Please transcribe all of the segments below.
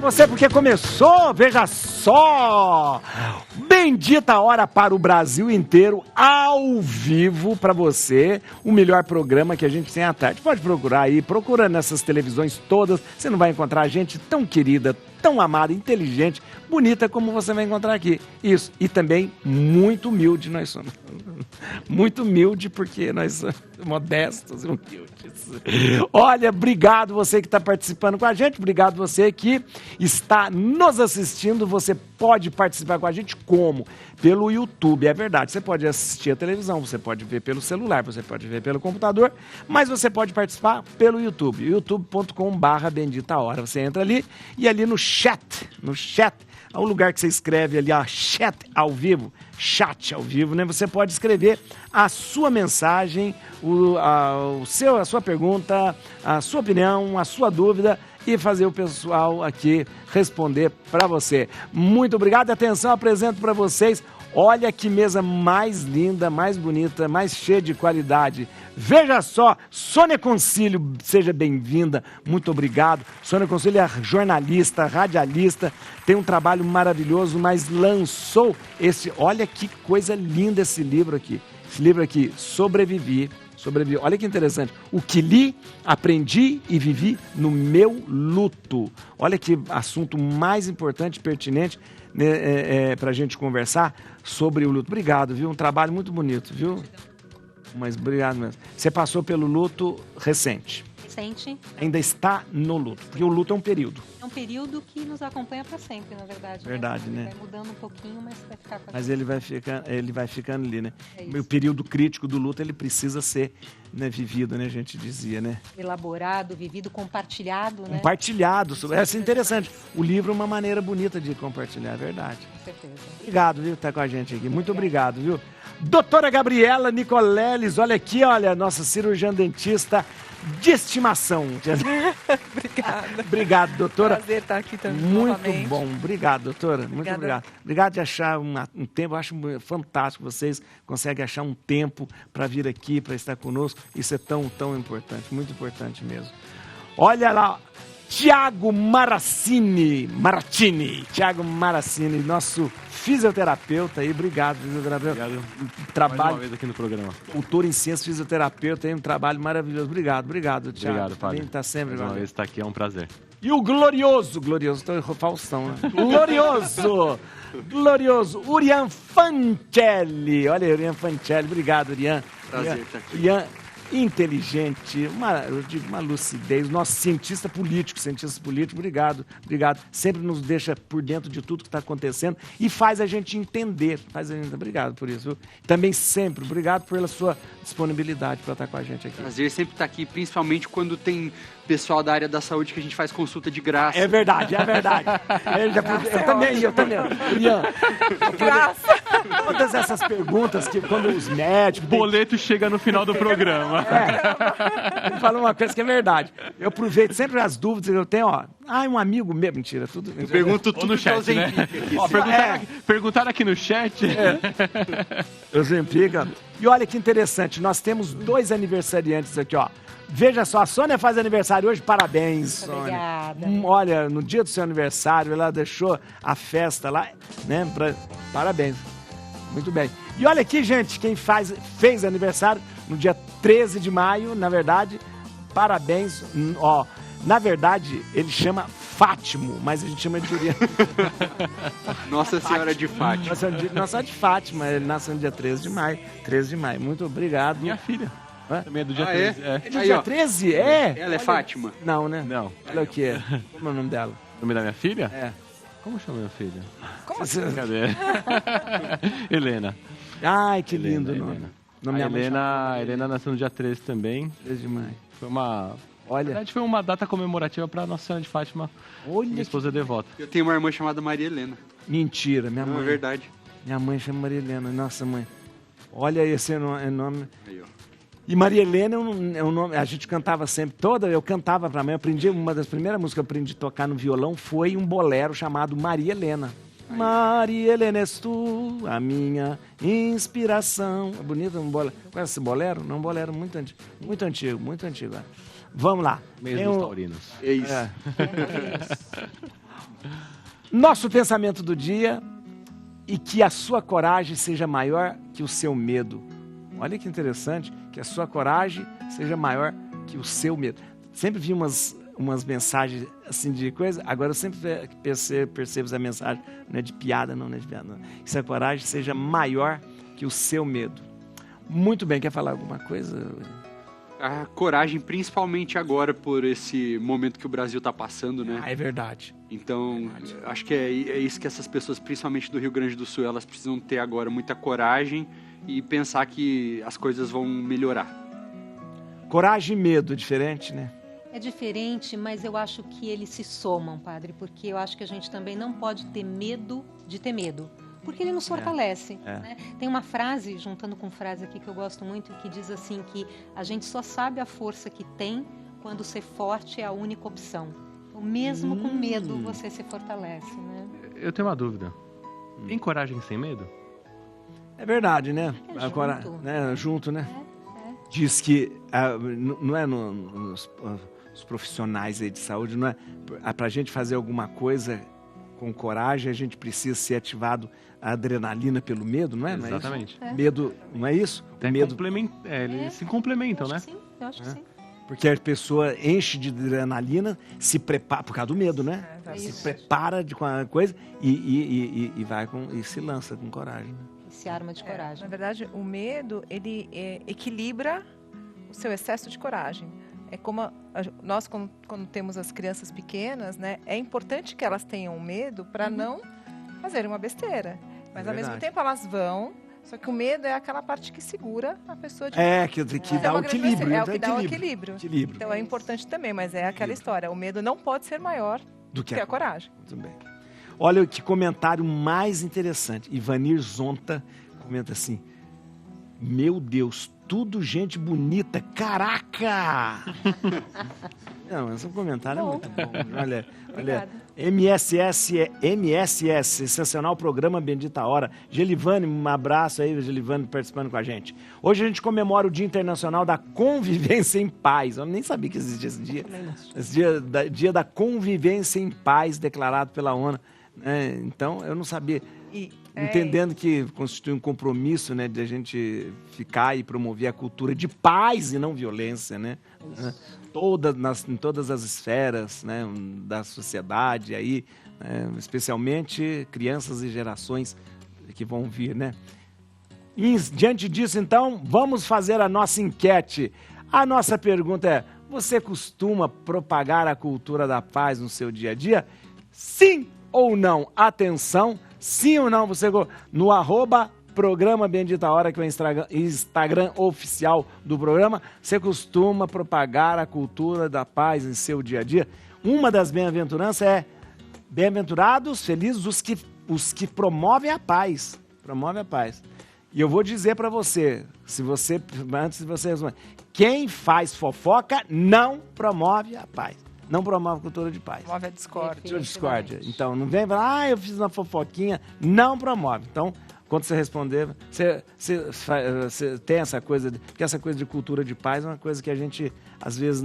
você porque começou, veja só! Bendita hora para o Brasil inteiro, ao vivo para você, o melhor programa que a gente tem à tarde. Pode procurar aí, procura nessas televisões todas, você não vai encontrar gente tão querida, tão amada, inteligente, bonita como você vai encontrar aqui. Isso, e também muito humilde nós somos. Muito humilde porque nós somos modestos e humildes. Olha, obrigado você que está participando com a gente, obrigado você que está nos assistindo. Você pode participar com a gente como? Pelo YouTube, é verdade. Você pode assistir a televisão, você pode ver pelo celular, você pode ver pelo computador, mas você pode participar pelo YouTube, youtube.com/bendita hora. Você entra ali e ali no chat, é o lugar que você escreve ali, ó, chat ao vivo, né? Você pode escrever a sua mensagem, a sua pergunta, a sua opinião, a sua dúvida e fazer o pessoal aqui responder para você. Muito obrigado, atenção, apresento para vocês. Olha que mesa mais linda, mais bonita, mais cheia de qualidade. Veja só, Sônia Concílio, seja bem-vinda, muito obrigado. Sônia Concílio é jornalista, radialista, tem um trabalho maravilhoso, mas lançou olha que coisa linda esse livro aqui. Esse livro aqui, Sobrevivi. Olha que interessante. O que li, aprendi e vivi no meu luto. Olha que assunto mais importante e pertinente, né, para a gente conversar sobre o luto. Obrigado, viu? Um trabalho muito bonito, viu? Mas obrigado mesmo. Você passou pelo luto recente. Ainda está no luto, porque o luto é um período. É um período que nos acompanha para sempre, na verdade. Verdade, né? Vai mudando um pouquinho, mas vai ficar com a Mas ele vai ficando ali, né? É o período crítico do luto, ele precisa ser, né, vivido, né? A gente dizia, né? Elaborado, vivido, compartilhado, né? Compartilhado. Essa é interessante. O livro é uma maneira bonita de compartilhar, é verdade. Com certeza. Obrigado, viu, por estar com a gente aqui. Muito obrigado, viu? Doutora Gabriela Nicoleles, olha aqui, olha, nossa cirurgiã dentista de estimação. Obrigada. Obrigado, doutora. Prazer estar aqui também. Muito novamente. bom. Obrigado, doutora. Obrigada. Muito obrigado. Obrigado de achar um tempo. Eu acho fantástico. Vocês conseguem achar um tempo para vir aqui, para estar conosco. Isso é tão, tão importante. Muito importante mesmo. Olha lá, Tiago Maratini, nosso fisioterapeuta aí. Obrigado, fisioterapeuta. Obrigado. Trabalho. Mais uma vez aqui no programa. Doutor em ciências, fisioterapeuta, aí um trabalho maravilhoso. Obrigado, Tiago. Obrigado, padre. Tá sempre. Mais uma vez estar aqui é um prazer. E o glorioso, tô Faustão, né? glorioso, Urian Fancelli. Olha aí, Urian Fancelli, obrigado, Urian. Prazer estar aqui. Urian, inteligente, uma lucidez, nosso cientista político, obrigado. Sempre nos deixa por dentro de tudo que está acontecendo e faz a gente entender. Obrigado por isso, viu? Também sempre, obrigado pela sua disponibilidade para estar com a gente aqui. Prazer sempre estar aqui, principalmente quando tem pessoal da área da saúde que a gente faz consulta de graça. É verdade. Eu também. Ian, Graça. todas essas perguntas que quando os médicos... O boleto chega no final do programa. Ele falou uma coisa que é verdade. Eu aproveito sempre as dúvidas que eu tenho, ó. Um amigo meu, mentira, tudo... Eu pergunto tudo no chat, né? Ó, perguntaram aqui no chat. Eu sempre... E olha que interessante, nós temos 2 aniversariantes aqui, ó. Veja só, a Sônia faz aniversário hoje, parabéns, Sônia. Obrigada. Olha, no dia do seu aniversário, ela deixou a festa lá, né? Parabéns. Muito bem. E olha aqui, gente, quem fez aniversário no dia 13 de maio, na verdade, parabéns, ó. Na verdade, ele chama Fátimo, mas a gente chama de Urian. Nossa Senhora de Fátima. Nossa Senhora de Fátima, ele nasceu no dia 13 de maio. 13 de maio, muito obrigado. Minha filha. Também é do dia Ah, 13. é? É do dia 13? É? Ela é Fátima? Não, né? Não. Ela é o quê? Como é o nome dela? O nome da minha filha? É. Como chama minha filha? Como assim? Cadê? Helena. Ai, que lindo o nome. A Helena nasceu no dia 13 também. 13 de maio. Foi uma... Olha. Na verdade, foi uma data comemorativa para Nossa Senhora de Fátima. Olha. Minha esposa devota. Eu tenho uma irmã chamada Maria Helena. Mentira, minha Não, mãe. é verdade. Minha mãe chama Maria Helena. Nossa, mãe. Olha esse nome. Aí, ó. E Maria Helena é um nome, a gente cantava sempre, eu cantava pra mãe, uma das primeiras músicas que eu aprendi a tocar no violão foi um bolero chamado Maria Helena. Aí. Maria Helena és tu, a minha inspiração. É bonito um bolero. Conhece esse bolero? Não, um bolero muito antigo. Vamos lá. Mês dos taurinos. É isso. Nosso pensamento do dia: e que a sua coragem seja maior que o seu medo. Olha que interessante, que a sua coragem seja maior que o seu medo. Sempre vi umas mensagens assim de coisa, agora eu sempre percebo essa mensagem, não é de piada, não é de piada, não. Que essa coragem seja maior que o seu medo. Muito bem, quer falar alguma coisa? A coragem, principalmente agora, por esse momento que o Brasil está passando, né? É verdade. Então, acho que é isso que essas pessoas, principalmente do Rio Grande do Sul, elas precisam ter agora, muita coragem e pensar que as coisas vão melhorar. Coragem e medo é diferente, né? É diferente, mas eu acho que eles se somam, padre, porque eu acho que a gente também não pode ter medo de ter medo, porque ele nos fortalece. Né? Tem uma frase, juntando com frase aqui que eu gosto muito, que diz assim que a gente só sabe a força que tem quando ser forte é a única opção. Então, mesmo com medo, você se fortalece, né? Eu tenho uma dúvida. Tem coragem sem medo? É verdade, né? É Agora, junto. né? Junto, né? É. Diz que não é nos profissionais aí de saúde, não é para a gente fazer alguma coisa com coragem, a gente precisa ser ativado a adrenalina pelo medo, não é? Exatamente. Não é isso? Medo, não é isso? Tem Medo, eles se complementam, né? Sim, eu acho que sim. porque a pessoa enche de adrenalina, se prepara, por causa do medo, né? Se Isso. prepara com a coisa e vai e se lança com coragem. Né? Se arma de coragem. Na verdade, o medo, ele equilibra o seu excesso de coragem. É como nós, quando temos as crianças pequenas, né, é importante que elas tenham medo para não fazerem uma besteira. Mas, ao mesmo tempo, elas vão. Só que o medo é aquela parte que segura a pessoa de... Que dá o equilíbrio. É o que dá o equilíbrio. Equilíbrio. Então, é importante também, mas é aquela história. O medo não pode ser maior Do que que a coragem. Muito bem. Olha que comentário mais interessante. Ivanir Zonta comenta assim: meu Deus, tudo gente bonita, caraca! Não, esse comentário é muito bom. Olha, MSS, sensacional programa, bendita hora. Gelivane, um abraço aí, Gelivane participando com a gente. Hoje a gente comemora o Dia Internacional da Convivência em Paz. Eu nem sabia que existia esse dia. Esse dia da Convivência em Paz, declarado pela ONU. Então, eu não sabia. Entendendo que constitui um compromisso, né, de a gente ficar e promover a cultura de paz e não violência, né? Em todas as esferas, né, da sociedade aí, né, especialmente crianças e gerações que vão vir, né? E, diante disso, então, vamos fazer a nossa enquete. A nossa pergunta é: você costuma propagar a cultura da paz no seu dia a dia? Sim ou não? Atenção! Sim ou não? Você no @programa Bendita Hora, que é o Instagram oficial do programa, você costuma propagar a cultura da paz em seu dia a dia? Uma das bem-aventuranças é: bem-aventurados, felizes os que promovem a paz. Promovem a paz. E eu vou dizer para você, antes de você responder, quem faz fofoca não promove a paz. Não promove cultura de paz. Promove a discórdia. Discórdia. Então, não vem falar, eu fiz uma fofoquinha. Não promove. Então, quando você responder, você tem essa coisa, porque essa coisa de cultura de paz é uma coisa que a gente, às vezes,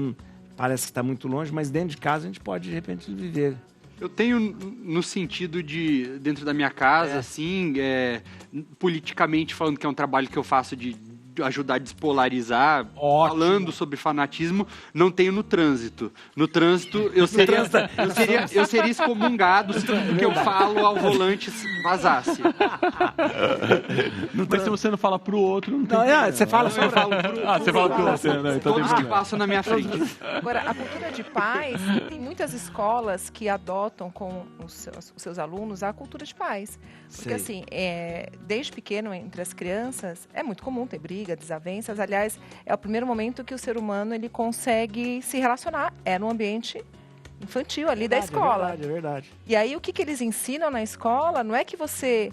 parece que está muito longe, mas dentro de casa a gente pode, de repente, viver. Eu tenho no sentido de, dentro da minha casa, assim, politicamente falando que é um trabalho que eu faço de ajudar a despolarizar, falando sobre fanatismo, não tenho no trânsito. No trânsito, eu seria excomungado se o que eu falo ao volante vazasse. Mas se você não fala pro outro, não tem... Você fala só Eu falo pro você fala pro outro, né? Então todos que passam na minha frente. Agora, a cultura de paz, tem muitas escolas que adotam com os seus alunos a cultura de paz. Porque, assim, desde pequeno, entre as crianças, é muito comum ter briga, desavenças. Aliás, é o primeiro momento que o ser humano ele consegue se relacionar. É no ambiente infantil ali da escola. É verdade. E aí, o que eles ensinam na escola não é que você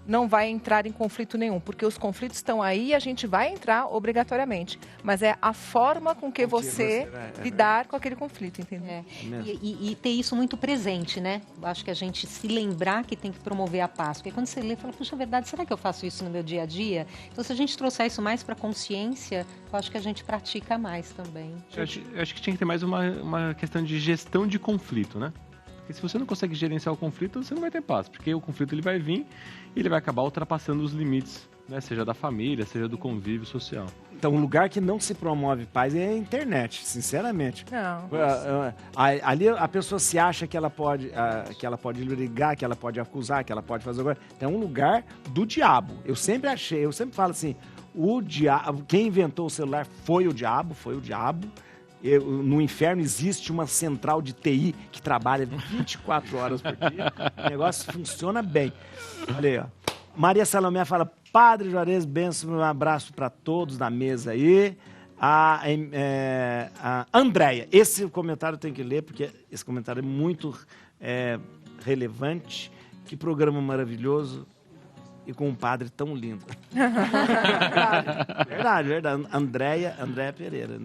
não vai entrar em conflito nenhum, porque os conflitos estão aí e a gente vai entrar obrigatoriamente. Mas é a forma com que você lidar com aquele conflito, entendeu? E ter isso muito presente, né? Eu acho que a gente se lembrar que tem que promover a paz. Porque quando você lê, fala, puxa, é verdade, será que eu faço isso no meu dia a dia? Então, se a gente trouxer isso mais para a consciência, eu acho que a gente pratica mais também. Eu acho que tinha que ter mais uma questão de gestão de conflito, né? Porque se você não consegue gerenciar o conflito, você não vai ter paz, porque o conflito ele vai vir e ele vai acabar ultrapassando os limites, né? Seja da família, seja do convívio social. Então, um lugar que não se promove paz é a internet, sinceramente. Não. Ali a pessoa se acha que ela pode ligar, que ela pode acusar, que ela pode fazer agora. É um lugar do diabo. Eu sempre falo assim, o diabo, quem inventou o celular foi o diabo. No inferno existe uma central de TI que trabalha 24 horas por dia. O negócio funciona bem. Olha aí, ó. Maria Salomé fala, Padre Juarez, benção, um abraço para todos da mesa aí. A Andréia, esse comentário eu tenho que ler, porque esse comentário é muito relevante. Que programa maravilhoso e com um padre tão lindo. Verdade. Andréia Pereira.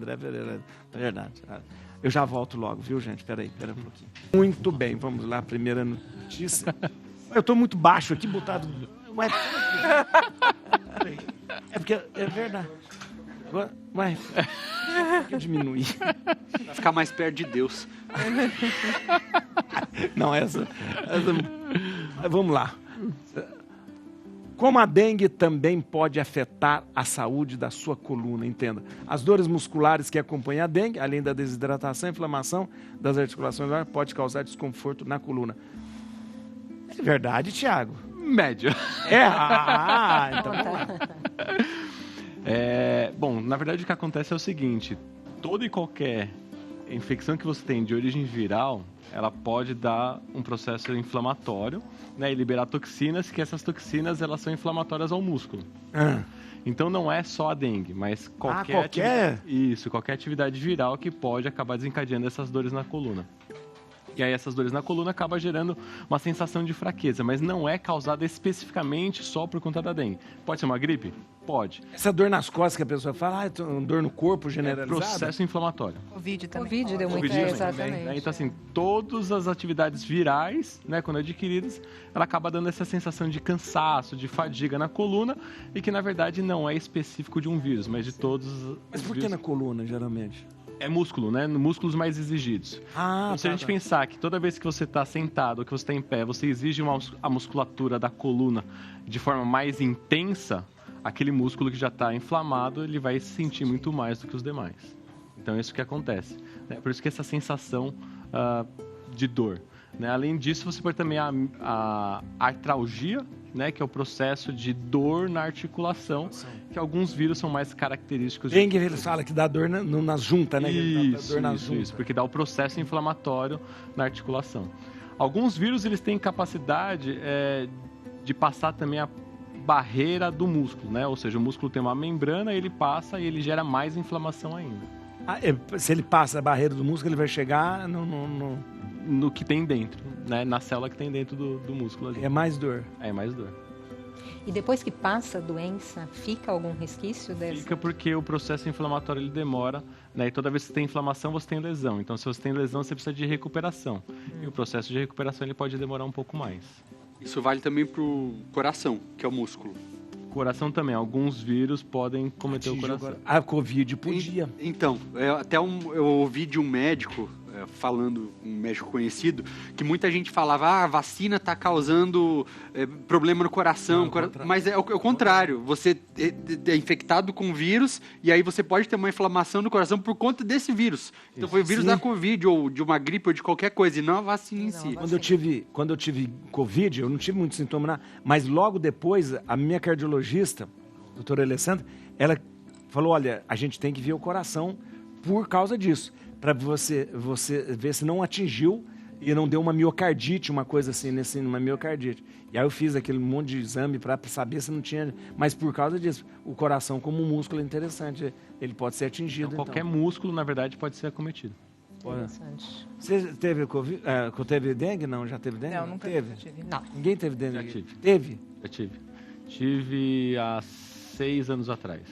Verdade. Eu já volto logo, viu, gente? Espera aí um pouquinho. Muito bem, vamos lá, primeira notícia. Eu tô muito baixo aqui, botado... Ué, é porque é verdade. Ué, que diminuir. Vai ficar mais perto de Deus. Não, essa... Vamos lá. Como a dengue também pode afetar a saúde da sua coluna, entenda. As dores musculares que acompanham a dengue, além da desidratação e inflamação das articulações, pode causar desconforto na coluna. É verdade, Thiago? Médio. Então vamos lá. Bom, na verdade o que acontece é o seguinte, toda e qualquer infecção que você tem de origem viral, ela pode dar um processo inflamatório, né, e liberar toxinas, que essas toxinas elas são inflamatórias ao músculo. Então não é só a dengue, mas qualquer atividade viral que pode acabar desencadeando essas dores na coluna. E aí essas dores na coluna acabam gerando uma sensação de fraqueza, mas não é causada especificamente só por conta da dengue. Pode ser uma gripe? Pode. Essa dor nas costas que a pessoa fala, dor no corpo generalizada? É processo inflamatório. Covid também. Covid deu muito, exatamente. Então, assim, todas as atividades virais, né, quando adquiridas, ela acaba dando essa sensação de cansaço, de fadiga na coluna, e que, na verdade, não é específico de um vírus, mas de todos os vírus. Mas por que na coluna, geralmente? É músculo, né? Músculos mais exigidos. Então, se a gente pensar que toda vez que você está sentado ou que você está em pé, você exige a musculatura da coluna de forma mais intensa, aquele músculo que já está inflamado, ele vai se sentir muito mais do que os demais. Então, é isso que acontece. Né? Por isso que essa sensação de dor. Né? Além disso, você pode também a artralgia, né, que é o processo de dor na articulação, que alguns vírus são mais característicos. Dengue, eles falam que dá dor nas juntas, né? Isso, porque dá o processo inflamatório na articulação. Alguns vírus, eles têm capacidade de passar também a barreira do músculo, né? Ou seja, o músculo tem uma membrana, ele passa e ele gera mais inflamação ainda. Se ele passa a barreira do músculo, ele vai chegar no que tem dentro, né? Na célula que tem dentro do músculo ali. É mais dor. É mais dor. E depois que passa a doença, fica algum resquício dessa? Fica porque o processo inflamatório ele demora, né? E toda vez que você tem inflamação, você tem lesão. Então, se você tem lesão, você precisa de recuperação. E o processo de recuperação ele pode demorar um pouco mais. Isso vale também pro coração, que é o músculo. Coração também. Alguns vírus podem cometer o coração. A Covid podia. Então, eu ouvi de um médico, falando, um médico conhecido, que muita gente falava, a vacina está causando problema no coração. Mas é o contrário. Você é infectado com vírus e aí você pode ter uma inflamação no coração por conta desse vírus. Então foi o vírus da Covid ou de uma gripe ou de qualquer coisa, e não a vacina em si. Quando eu tive Covid, eu não tive muito sintoma nada, mas logo depois, a minha cardiologista, a doutora Alessandra, ela falou, olha, a gente tem que ver o coração por causa disso, para você ver se não atingiu e não deu uma miocardite, uma coisa assim, uma miocardite. E aí eu fiz aquele monte de exame para saber se não tinha, mas por causa disso, o coração como um músculo é interessante, ele pode ser atingido. Então, qualquer músculo, na verdade, pode ser acometido. Interessante. Você teve Covid? Teve dengue? Não, já teve dengue? Não, nunca tive. Não. Ninguém teve dengue? Já tive. Teve? Já tive. Tive há 6 anos atrás.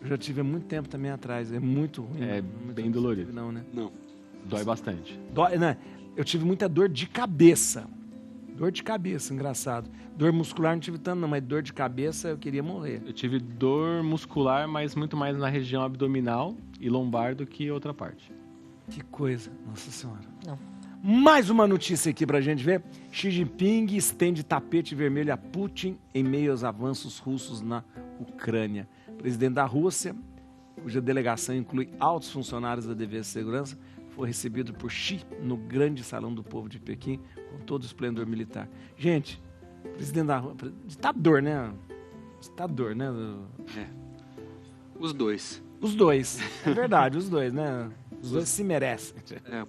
Eu já tive há muito tempo também atrás. É muito ruim. É bem dolorido. Não, né? Não. Dói bastante. Dói, né? Eu tive muita dor de cabeça. Dor de cabeça, engraçado. Dor muscular não tive tanto, não, mas dor de cabeça eu queria morrer. Eu tive dor muscular, mas muito mais na região abdominal e lombar do que outra parte. Que coisa, Nossa Senhora. Não. Mais uma notícia aqui pra gente ver. Xi Jinping estende tapete vermelho a Putin em meio aos avanços russos na Ucrânia. O presidente da Rússia, cuja delegação inclui altos funcionários da Defesa e Segurança, foi recebido por Xi no grande salão do povo de Pequim, com todo o esplendor militar. Gente, presidente da Rússia... Ditador, né? Ditador, né? Os dois. Os dois. É verdade, os dois, né? Os dois se merecem.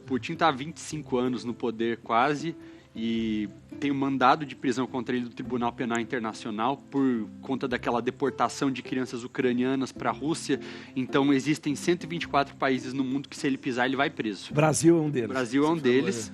Putin está há 25 anos no poder quase e tem um mandado de prisão contra ele do Tribunal Penal Internacional por conta daquela deportação de crianças ucranianas para a Rússia. Então existem 124 países no mundo que se ele pisar ele vai preso. O Brasil é um deles. O Brasil é um deles.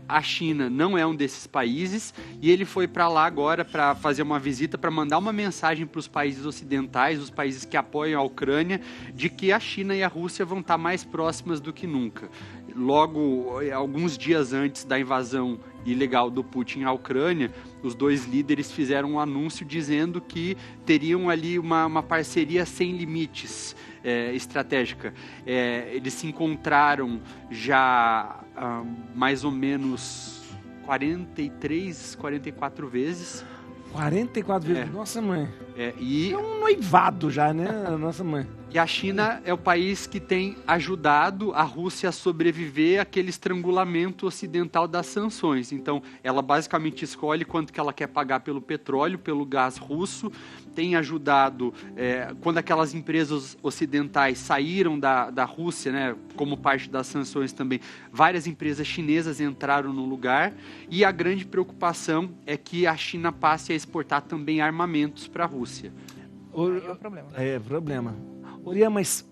A China não é um desses países e ele foi para lá agora para fazer uma visita, para mandar uma mensagem para os países ocidentais, os países que apoiam a Ucrânia, de que a China e a Rússia vão estar mais próximas do que nunca. Logo, alguns dias antes da invasão ilegal do Putin à Ucrânia, os dois líderes fizeram um anúncio dizendo que teriam ali uma parceria sem limites estratégica. Eles se encontraram já mais ou menos 43, 44 vezes. 44 vezes? Nossa, mãe. E é um noivado já, né? Nossa, mãe. E a China é o país que tem ajudado a Rússia a sobreviver àquele estrangulamento ocidental das sanções. Então, ela basicamente escolhe quanto que ela quer pagar pelo petróleo, pelo gás russo. Tem ajudado, quando aquelas empresas ocidentais saíram da Rússia, né, como parte das sanções também, várias empresas chinesas entraram no lugar. E a grande preocupação é que a China passe a exportar também armamentos para a Rússia. Aí é o problema. É problema. Oriana, mas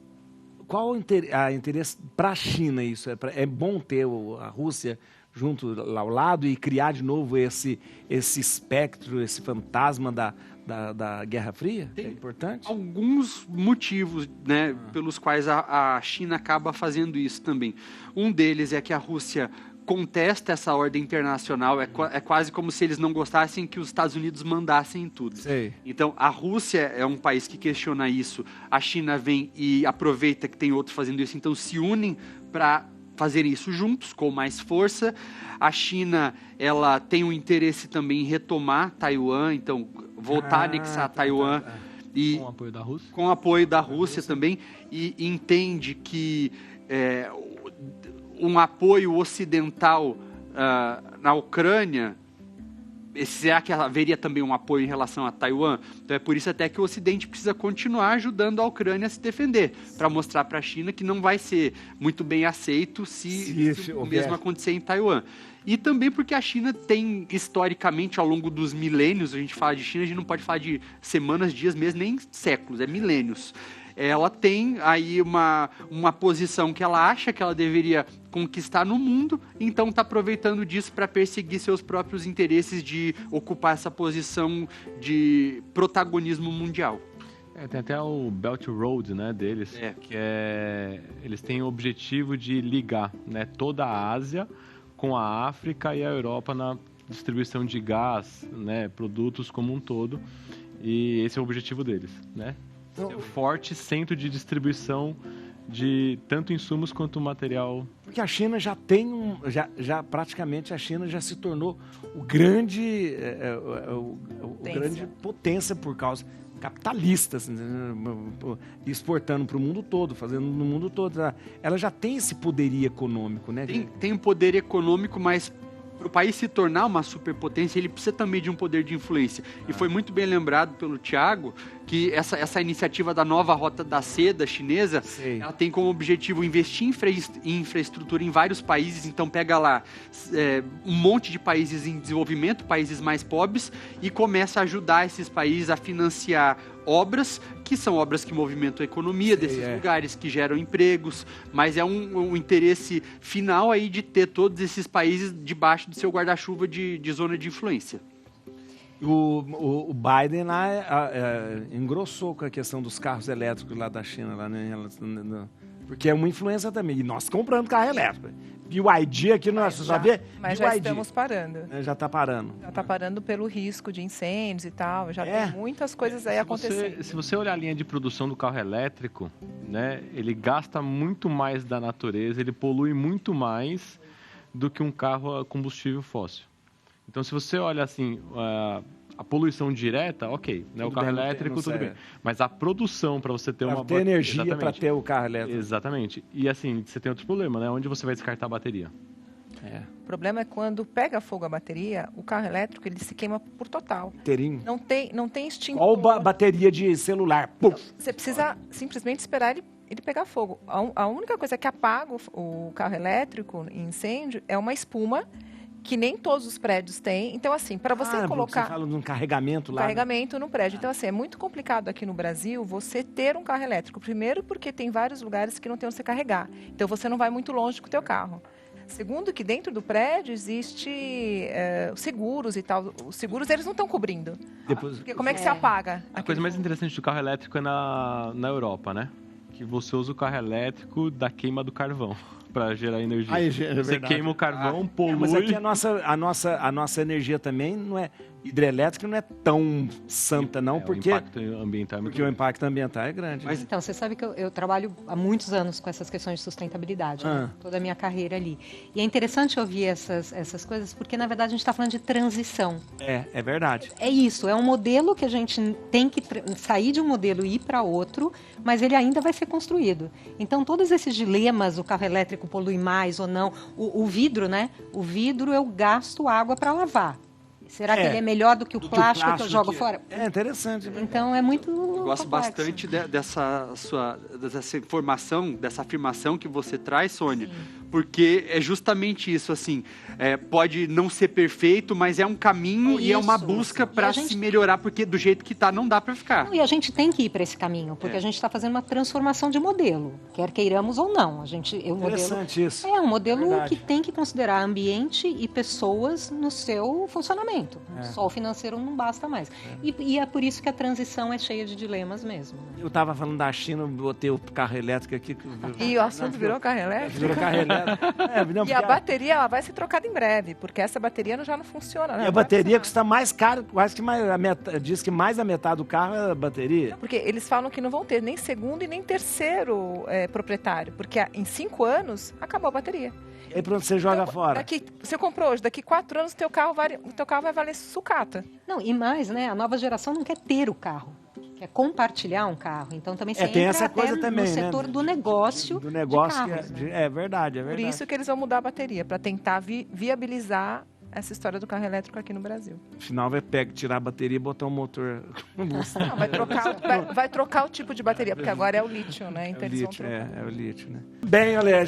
qual o interesse para a China isso? É bom ter a Rússia junto ao lado e criar de novo esse espectro, esse fantasma da Guerra Fria? Tem é importante? Alguns motivos, né, pelos quais a China acaba fazendo isso também. Um deles é que a Rússia contesta essa ordem internacional, é quase como se eles não gostassem que os Estados Unidos mandassem em tudo. Sei. Então, a Rússia é um país que questiona isso, a China vem e aproveita que tem outros fazendo isso, então se unem para fazerem isso juntos, com mais força. A China, ela tem um interesse também em retomar Taiwan, então voltar a anexar Taiwan. E com o apoio da Rússia? Com o apoio da Rússia também, e entende que um apoio ocidental na Ucrânia, será que haveria também um apoio em relação a Taiwan? Então é por isso até que o Ocidente precisa continuar ajudando a Ucrânia a se defender, para mostrar para a China que não vai ser muito bem aceito se o mesmo acontecer em Taiwan. E também porque a China tem, historicamente, ao longo dos milênios, a gente fala de China, a gente não pode falar de semanas, dias, meses, nem séculos, é milênios. Ela tem aí uma posição que ela acha que ela deveria conquistar no mundo, então está aproveitando disso para perseguir seus próprios interesses de ocupar essa posição de protagonismo mundial. Tem até o Belt Road, né, deles, que eles têm o objetivo de ligar, né, toda a Ásia com a África e a Europa na distribuição de gás, né, produtos como um todo, e esse é o objetivo deles, né? Ser um forte centro de distribuição de tanto insumos quanto material. Porque a China já tem praticamente a China já se tornou o grande potência por causa capitalista, assim, exportando para o mundo todo, fazendo no mundo todo. Ela já tem esse poderio econômico, né? Tem um poder econômico, mas para o país se tornar uma superpotência, ele precisa também de um poder de influência. E foi muito bem lembrado pelo Thiago que essa iniciativa da nova Rota da Seda chinesa, ela tem como objetivo investir em infraestrutura em vários países. Então pega lá um monte de países em desenvolvimento, países mais pobres, e começa a ajudar esses países a financiar obras, que são obras que movimentam a economia desses lugares, que geram empregos, mas é um interesse final aí de ter todos esses países debaixo do seu guarda-chuva de zona de influência. O Biden lá engrossou com a questão dos carros elétricos lá da China, lá, né, porque é uma influência também. E nós comprando carro elétrico. BYD aqui, nós só vê. Mas já estamos parando. Já está parando. Já está parando pelo risco de incêndios e tal. Já tem muitas coisas aí acontecendo. Se você olhar a linha de produção do carro elétrico, né, ele gasta muito mais da natureza, ele polui muito mais do que um carro a combustível fóssil. Então, se você olha assim, a poluição direta, ok, né? O carro elétrico, tudo bem. Mas a produção para você ter uma... ter energia para ter o carro elétrico. Exatamente. E assim, você tem outro problema, né? Onde você vai descartar a bateria? O problema é quando pega fogo a bateria, o carro elétrico ele se queima por total. Inteirinho. Não tem extintor. Qual bateria de celular? Puf. Você precisa simplesmente esperar ele pegar fogo. A única coisa que apaga o carro elétrico em incêndio é uma espuma que nem todos os prédios têm. Então, assim, para você colocar... Você fala de um carregamento lá. Carregamento no prédio. Então, assim, é muito complicado aqui no Brasil você ter um carro elétrico. Primeiro, porque tem vários lugares que não tem onde você carregar. Então, você não vai muito longe com o teu carro. Segundo, que dentro do prédio existe seguros e tal. Os seguros, eles não estão cobrindo. Porque como é que se apaga? A coisa mais interessante do carro elétrico é na Europa, né? Que você usa o carro elétrico da queima do carvão para gerar energia. Você queima o carvão, polui... Mas aqui a nossa energia também não é... Hidrelétrica não é tão santa, não, porque... O impacto ambiental porque o impacto ambiental é grande. Mas, então, você sabe que eu trabalho há muitos anos com essas questões de sustentabilidade, né? Toda a minha carreira ali. E é interessante ouvir essas coisas, porque, na verdade, a gente está falando de transição. É verdade. É isso, é um modelo que a gente tem que sair de um modelo e ir para outro, mas ele ainda vai ser construído. Então, todos esses dilemas, o carro elétrico polui mais ou não, o vidro, né? O vidro eu gasto água para lavar. Será que ele é melhor do que o plástico que eu jogo fora? É interessante. Então é muito Eu gosto complexo. bastante dessa informação, dessa afirmação que você traz, Sônia. Sim. Porque é justamente isso, assim, pode não ser perfeito, mas é um caminho e é uma busca para se melhorar, porque do jeito que está não dá para ficar. Não, e a gente tem que ir para esse caminho, porque a gente está fazendo uma transformação de modelo, quer queiramos ou não. Interessante isso. É um modelo que tem que considerar ambiente e pessoas no seu funcionamento. Só o financeiro não basta mais. E é por isso que a transição é cheia de dilemas mesmo. Eu estava falando da China, botei o carro elétrico aqui. E o assunto virou carro elétrico? Virou carro elétrico. E a bateria ela vai ser trocada em breve, porque essa bateria já não funciona. Né? E a bateria custa mais caro, quase que diz que mais da metade do carro é a bateria. Porque eles falam que não vão ter nem segundo e nem terceiro proprietário, porque em 5 anos acabou a bateria. E aí pronto, você joga fora. Você comprou hoje, daqui 4 anos o teu carro vai valer sucata. Não, e mais, né? A nova geração não quer ter o carro. Quer compartilhar um carro. Então também você tem entra essa coisa até também, no setor do negócio. Do negócio de carros, é verdade. Por isso que eles vão mudar a bateria, para tentar viabilizar essa história do carro elétrico aqui no Brasil. Afinal, vai tirar a bateria e botar um motor. Não, vai trocar o tipo de bateria, porque agora é o lítio, né? Então é o lítio, né? Bem, olha,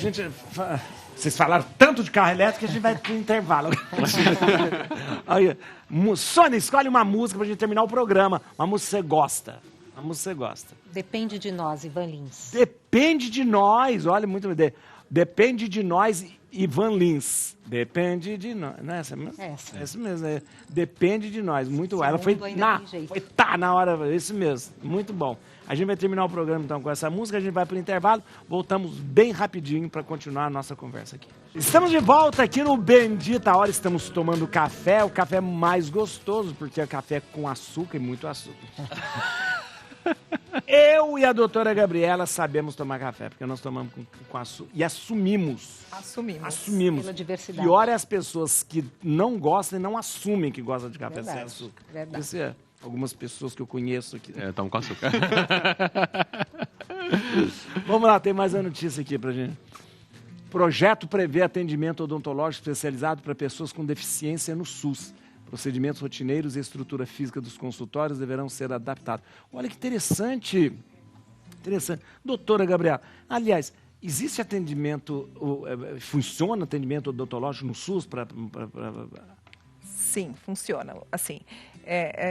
vocês falaram tanto de carro elétrico que a gente vai pro intervalo. Olha, Sônia, escolhe uma música pra gente terminar o programa. Uma música que você gosta. Uma música que você gosta. Depende de nós, Ivan Lins. Depende de nós. Olha, muito bem. Depende de nós, Ivan Lins. Depende de nós. Não é essa mesmo? Essa. É isso mesmo. Depende de nós. Muito bom. Ela foi na hora. Isso mesmo. Muito bom. A gente vai terminar o programa, então, com essa música. A gente vai para o intervalo. Voltamos bem rapidinho para continuar a nossa conversa aqui. Estamos de volta aqui no Bendita Hora. Estamos tomando café. O café mais gostoso, porque é café com açúcar e muito açúcar. Eu e a doutora Gabriela sabemos tomar café, porque nós tomamos com açúcar. E assumimos. Pela diversidade. Pior é as pessoas que não gostam e não assumem que gostam de café sem açúcar. Verdade. Isso é. Algumas pessoas que eu conheço aqui. Estão com açúcar. Vamos lá, tem mais uma notícia aqui pra gente. Projeto prevê atendimento odontológico especializado para pessoas com deficiência no SUS. Procedimentos rotineiros e estrutura física dos consultórios deverão ser adaptados. Olha que interessante. Doutora Gabriela, aliás, existe atendimento, funciona atendimento odontológico no SUS? Sim, funciona. Assim,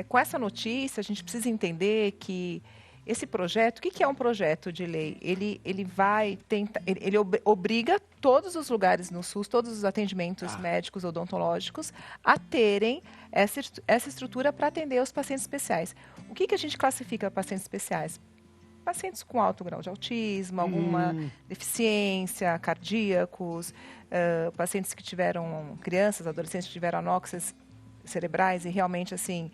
com essa notícia, a gente precisa entender que esse projeto, o que é um projeto de lei? Ele vai tentar, ele obriga todos os lugares no SUS, todos os atendimentos médicos odontológicos a terem essa estrutura para atender os pacientes especiais. O que a gente classifica pacientes especiais? Pacientes com alto grau de autismo, alguma deficiência, cardíacos, pacientes que tiveram, crianças, adolescentes que tiveram anóxias cerebrais e realmente, assim,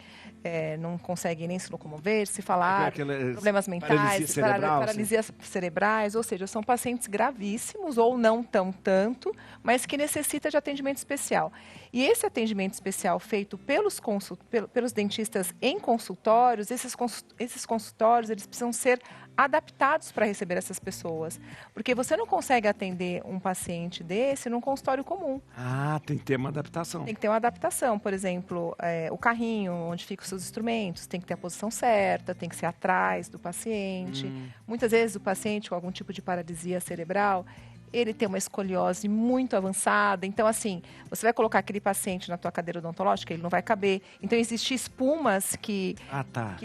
não conseguem nem se locomover, se falar, problemas mentais, paralisias cerebrais, ou seja, são pacientes gravíssimos ou não tanto, mas que necessitam de atendimento especial. E esse atendimento especial feito pelos dentistas em consultórios, esses consultórios, eles precisam ser adaptados para receber essas pessoas. Porque você não consegue atender um paciente desse num consultório comum. Ah, tem que ter uma adaptação. Tem que ter uma adaptação. Por exemplo, o carrinho onde ficam os seus instrumentos, tem que ter a posição certa, tem que ser atrás do paciente. Muitas vezes o paciente com algum tipo de paralisia cerebral, ele tem uma escoliose muito avançada. Então, assim, você vai colocar aquele paciente na tua cadeira odontológica, ele não vai caber. Então, existem espumas que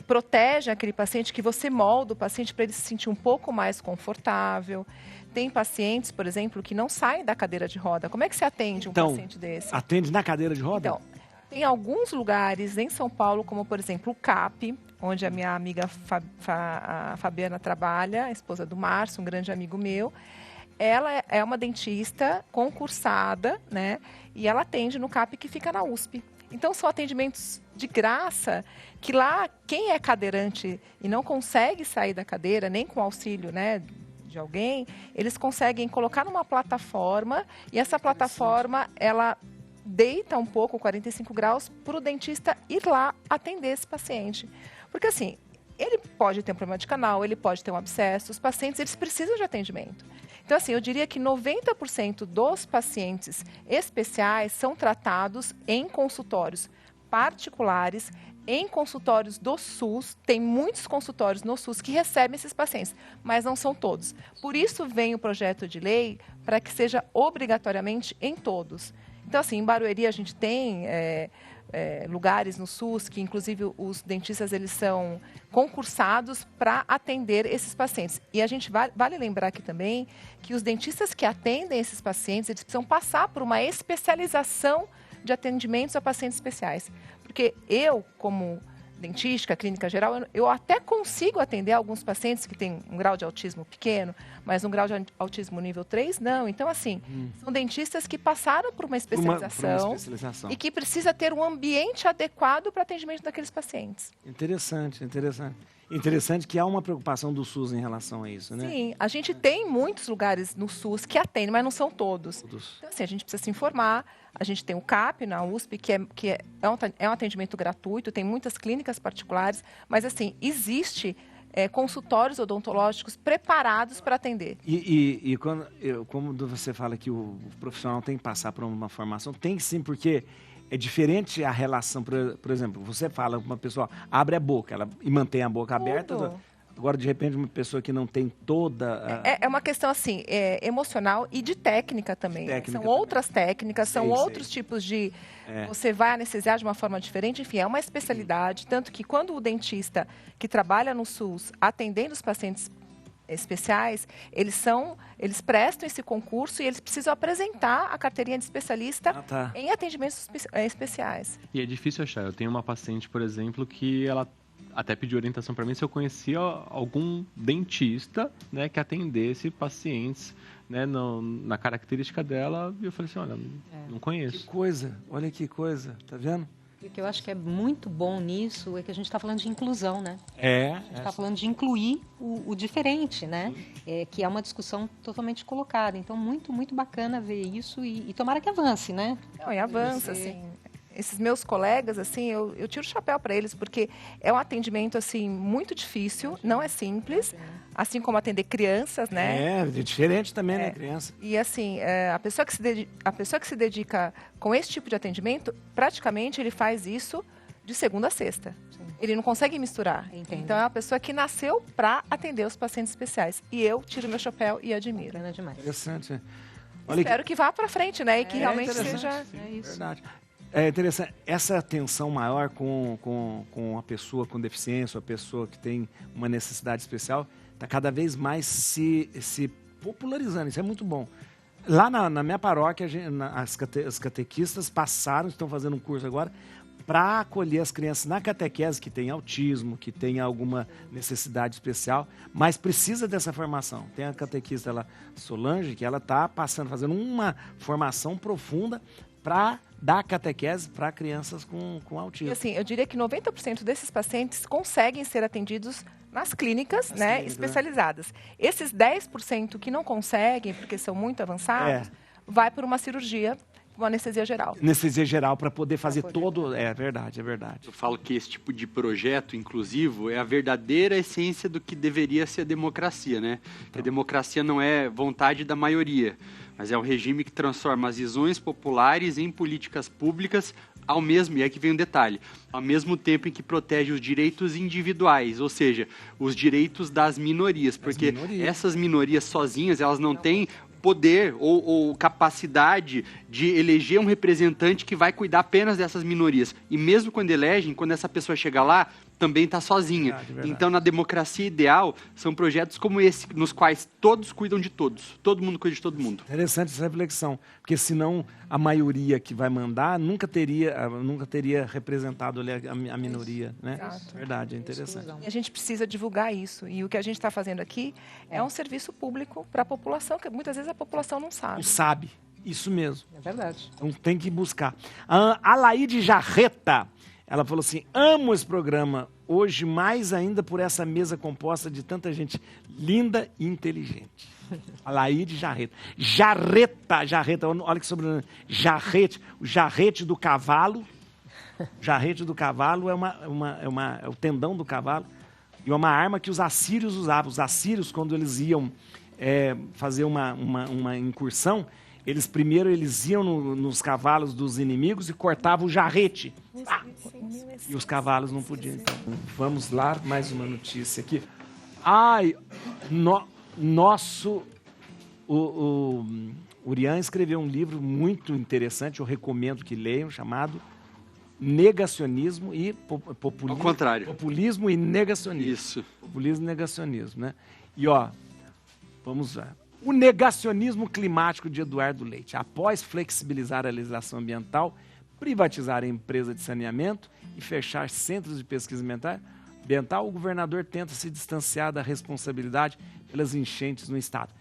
protegem aquele paciente, que você molda o paciente para ele se sentir um pouco mais confortável. Tem pacientes, por exemplo, que não saem da cadeira de roda. Como é que você atende um paciente desse? Atende na cadeira de roda? Então, tem alguns lugares em São Paulo, como, por exemplo, o CAP, onde a minha amiga a Fabiana trabalha, a esposa do Márcio, um grande amigo meu. Ela é uma dentista concursada, né? E ela atende no CAP que fica na USP. Então, são atendimentos de graça, que lá, quem é cadeirante e não consegue sair da cadeira, nem com auxílio, né, de alguém, eles conseguem colocar numa plataforma, e essa plataforma, ela deita um pouco, 45 graus, para o dentista ir lá atender esse paciente. Porque, assim, ele pode ter um problema de canal, ele pode ter um abscesso, os pacientes, eles precisam de atendimento. Então, assim, eu diria que 90% dos pacientes especiais são tratados em consultórios particulares, em consultórios do SUS. Tem muitos consultórios no SUS que recebem esses pacientes, mas não são todos. Por isso vem o projeto de lei para que seja obrigatoriamente em todos. Então, assim, em Barueri a gente tem lugares no SUS que, inclusive, os dentistas eles são concursados para atender esses pacientes. E a gente vale lembrar aqui também que os dentistas que atendem esses pacientes, eles precisam passar por uma especialização de atendimentos a pacientes especiais. Porque eu, como dentista, clínica geral, eu até consigo atender alguns pacientes que têm um grau de autismo pequeno, mas um grau de autismo nível 3, não. Então, assim, são dentistas que passaram por uma especialização, e que precisa ter um ambiente adequado para atendimento daqueles pacientes. Interessante, interessante. Interessante que há uma preocupação do SUS em relação a isso, né? Sim, a gente tem muitos lugares no SUS que atendem, mas não são todos. Então, assim, a gente precisa se informar. A gente tem o CAP na USP, que é um atendimento gratuito, tem muitas clínicas particulares, mas, assim, existe consultórios odontológicos preparados para atender. E como você fala que o profissional tem que passar por uma formação, tem sim, porque é diferente a relação. Por exemplo, você fala com uma pessoa, abre a boca e mantém a boca aberta. Agora, de repente, uma pessoa que não tem toda... É uma questão, assim, emocional e de técnica também. São outras técnicas, são outros tipos de... Você vai anestesiar de uma forma diferente, enfim, é uma especialidade. Tanto que quando o dentista que trabalha no SUS atendendo os pacientes especiais, eles prestam esse concurso e eles precisam apresentar a carteirinha de especialista em atendimentos especiais. E é difícil achar. Eu tenho uma paciente, por exemplo, que ela até pediu orientação para mim se eu conhecia algum dentista, né, que atendesse pacientes, né, na característica dela. E eu falei assim, olha, não conheço. Que coisa, olha que coisa, tá vendo? E o que eu acho que é muito bom nisso é que a gente está falando de inclusão, né? A gente está falando de incluir o diferente, né? Que é uma discussão totalmente colocada. Então, muito, muito bacana ver isso e tomara que avance, né? Não, e avança, assim. Esses meus colegas, assim, eu tiro o chapéu para eles, porque é um atendimento, assim, muito difícil, não é simples, assim como atender crianças, né? É diferente também, né, criança? E, assim, a pessoa que se dedica com esse tipo de atendimento, praticamente ele faz isso de segunda a sexta. Sim. Ele não consegue misturar. Entendo. Então, é uma pessoa que nasceu para atender os pacientes especiais. E eu tiro meu chapéu e admiro. Bacana demais. Interessante. Espero que vá para frente, né? E que realmente seja... É isso. Verdade. É interessante, essa atenção maior com a pessoa com deficiência, a pessoa que tem uma necessidade especial, está cada vez mais se popularizando, isso é muito bom. Lá na minha paróquia, as catequistas estão fazendo um curso agora para acolher as crianças na catequese que tem autismo, que tem alguma necessidade especial, mas precisa dessa formação. Tem a catequista lá, Solange, que ela está fazendo uma formação profunda para da catequese para crianças com autismo. E assim, eu diria que 90% desses pacientes conseguem ser atendidos nas clínicas, né, especializadas. Esses 10% que não conseguem, porque são muito avançados, vai por uma cirurgia, uma anestesia geral. Anestesia geral para poder fazer todo... É verdade. Eu falo que esse tipo de projeto inclusivo é a verdadeira essência do que deveria ser a democracia, né? Então. A democracia não é vontade da maioria, mas é um regime que transforma as visões populares em políticas públicas ao mesmo, e aqui vem um detalhe, ao mesmo tempo em que protege os direitos individuais, ou seja, os direitos das minorias, porque essas minorias sozinhas, elas não têm poder ou capacidade de eleger um representante que vai cuidar apenas dessas minorias. E mesmo quando elegem, quando essa pessoa chega lá, também está sozinha. Verdade. Então, na democracia ideal, são projetos como esse, nos quais todos cuidam de todos. Todo mundo cuida de todo mundo. Interessante essa reflexão, porque senão a maioria que vai mandar nunca teria representado ali a minoria. Né? Verdade, é interessante. E a gente precisa divulgar isso. E o que a gente está fazendo aqui é um serviço público para a população, que muitas vezes a população não sabe. Não sabe. Isso mesmo. É verdade. Então tem que buscar. A Laide Jarreta, ela falou assim, amo esse programa, hoje mais ainda por essa mesa composta de tanta gente linda e inteligente. A Laide Jarreta. Jarreta, olha que sobrenome. Jarrete, o jarrete do cavalo. Jarrete do cavalo é o tendão do cavalo. E é uma arma que os assírios usavam. Os assírios, quando eles iam fazer uma incursão, eles primeiro iam nos cavalos dos inimigos e cortavam o jarrete. E os cavalos não podiam. Então, vamos lá, mais uma notícia aqui. O Urian escreveu um livro muito interessante, eu recomendo que leiam, chamado Negacionismo e Populismo. Ao contrário. Populismo e Negacionismo. Isso. Populismo e Negacionismo, né? E, vamos lá. O negacionismo climático de Eduardo Leite. Após flexibilizar a legislação ambiental, privatizar a empresa de saneamento e fechar centros de pesquisa ambiental, o governador tenta se distanciar da responsabilidade pelas enchentes no estado.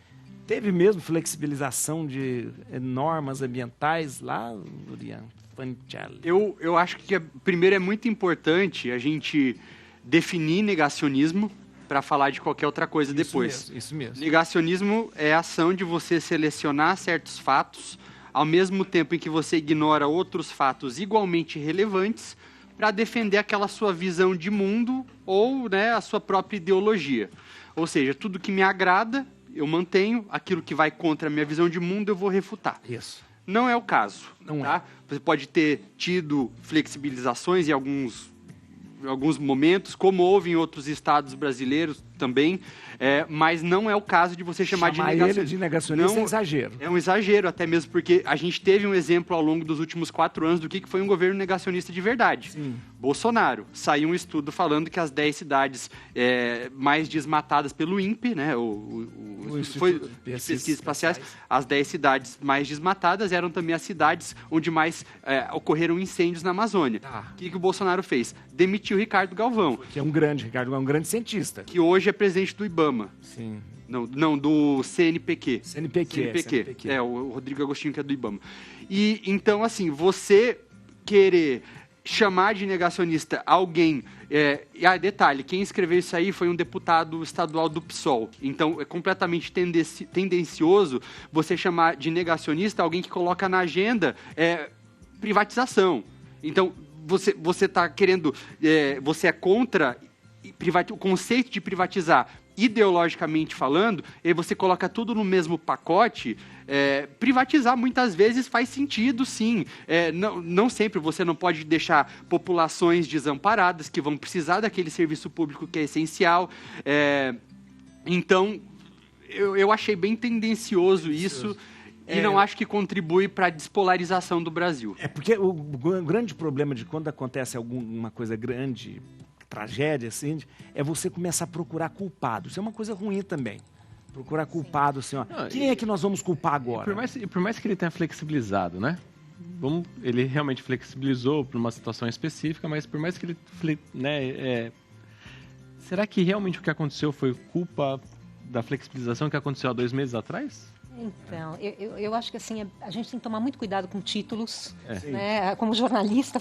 Teve mesmo flexibilização de normas ambientais lá, Urian Fancelli? Eu acho que, primeiro, é muito importante a gente definir negacionismo para falar de qualquer outra coisa depois. Isso mesmo. Negacionismo é a ação de você selecionar certos fatos, ao mesmo tempo em que você ignora outros fatos igualmente relevantes, para defender aquela sua visão de mundo ou, né, a sua própria ideologia. Ou seja, tudo que me agrada, eu mantenho, aquilo que vai contra a minha visão de mundo, eu vou refutar. Isso. Não é o caso. Não tá? Você pode ter tido flexibilizações em alguns momentos, como houve em outros estados brasileiros também, mas não é o caso de você chamar ele de negacionista é um exagero. É um exagero, até mesmo porque a gente teve um exemplo ao longo dos últimos 4 anos do que foi um governo negacionista de verdade. Sim. Bolsonaro. Saiu um estudo falando que as 10 cidades mais desmatadas pelo INPE, né, o foi de pesquisas espaciais, as 10 cidades mais desmatadas eram também as cidades onde mais ocorreram incêndios na Amazônia. O que o Bolsonaro fez? Demitiu o Ricardo Galvão. Que é um grande cientista. Que hoje é presidente do IBAMA. Sim. Não, do CNPq. CNPq. O Rodrigo Agostinho, que é do IBAMA. E, então, assim, você querer chamar de negacionista alguém... detalhe, quem escreveu isso aí foi um deputado estadual do PSOL. Então, é completamente tendencioso você chamar de negacionista alguém que coloca na agenda privatização. Então, você está querendo... você é contra o conceito de privatizar, ideologicamente falando, e você coloca tudo no mesmo pacote. Privatizar muitas vezes faz sentido, sim. Não sempre você não pode deixar populações desamparadas que vão precisar daquele serviço público que é essencial. Então, eu achei bem tendencioso isso. E não acho que contribui para a despolarização do Brasil. Porque o grande problema de quando acontece alguma coisa grande, tragédia, assim, é você começar a procurar culpado. Isso é uma coisa ruim também. Procurar culpado, assim, ó. Quem é que nós vamos culpar agora? Por mais que ele tenha flexibilizado, né? Ele realmente flexibilizou para uma situação específica, mas por mais que ele... será que realmente o que aconteceu foi culpa da flexibilização que aconteceu há 2 meses atrás? Então, eu acho que assim, a gente tem que tomar muito cuidado com títulos, né? Como jornalista.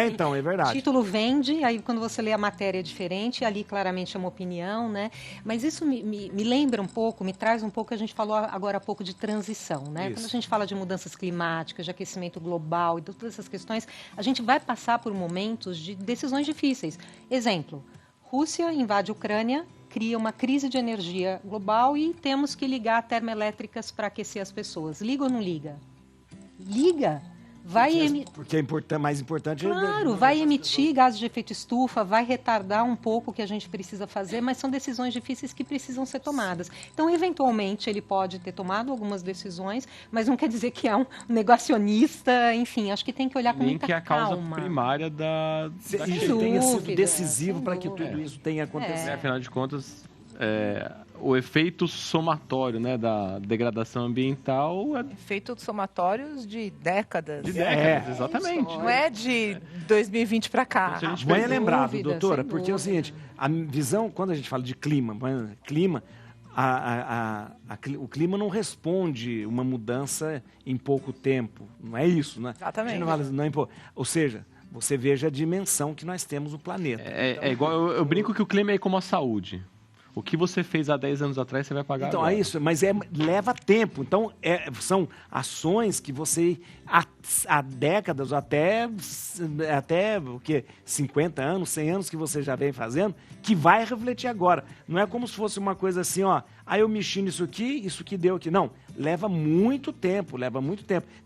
Então, é verdade. Título vende, aí quando você lê a matéria é diferente, ali claramente é uma opinião, né? Mas isso me lembra um pouco, me traz um pouco, a gente falou agora há pouco de transição, né? Quando a gente fala de mudanças climáticas, de aquecimento global e todas essas questões, a gente vai passar por momentos de decisões difíceis. Exemplo, Rússia invade a Ucrânia, cria uma crise de energia global e temos que ligar termoelétricas para aquecer as pessoas. Liga ou não liga? Liga. Porque é mais importante... Claro, vai emitir gases de efeito estufa, vai retardar um pouco o que a gente precisa fazer, mas são decisões difíceis que precisam ser tomadas. Então, eventualmente, ele pode ter tomado algumas decisões, mas não quer dizer que é um negacionista, enfim, acho que tem que olhar com muita calma. Nem que é a causa primária da isso tenha sido decisivo para que tudo isso tenha acontecido. Afinal de contas... o efeito somatório, né, da degradação ambiental... Efeitos somatórios de décadas. Exatamente. Não é de 2020 para cá. Bem é lembrado, doutora, porque é o seguinte, a visão, quando a gente fala de clima, o clima não responde uma mudança em pouco tempo. Não é isso, né? Exatamente. Ou seja, você veja a dimensão que nós temos no planeta. É igual, eu brinco que o clima é como a saúde. O que você fez há 10 anos atrás, você vai pagar agora. É isso, mas leva tempo. Então, são ações que você, há décadas, até o quê? 50 anos, 100 anos que você já vem fazendo, que vai refletir agora. Não é como se fosse uma coisa assim, eu mexi nisso aqui deu aqui. Não, leva muito tempo.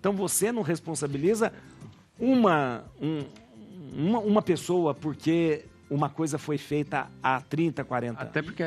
Então, você não responsabiliza uma pessoa porque... uma coisa foi feita há 30, 40 anos. Até porque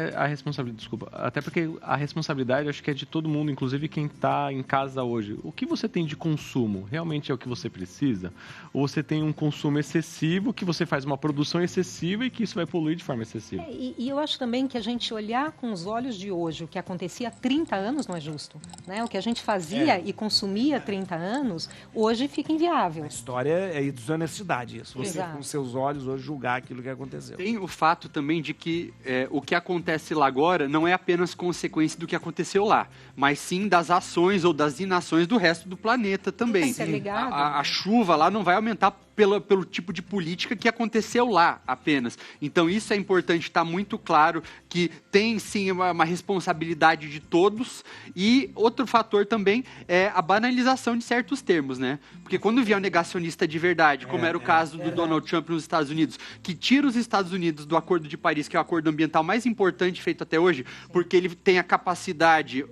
a responsabilidade acho que é de todo mundo, inclusive quem está em casa hoje. O que você tem de consumo realmente é o que você precisa? Ou você tem um consumo excessivo, que você faz uma produção excessiva e que isso vai poluir de forma excessiva? E eu acho também que a gente olhar com os olhos de hoje o que acontecia há 30 anos não é justo. Né? O que a gente fazia e consumia há 30 anos, hoje fica inviável. A história é desonestidade isso. Você, com seus olhos, hoje julgar aquilo que aconteceu. Tem o fato também de que o que acontece lá agora não é apenas consequência do que aconteceu lá, mas sim das ações ou das inações do resto do planeta também. A chuva lá não vai aumentar pelo tipo de política que aconteceu lá apenas. Então isso é importante estar muito claro que tem sim uma responsabilidade de todos. E outro fator também é a banalização de certos termos, né? Porque quando vier um negacionista de verdade, como era o caso do Donald Trump nos Estados Unidos, que tira os Estados Unidos do Acordo de Paris, que é o acordo ambiental mais importante feito até hoje, porque ele tem a capacidade...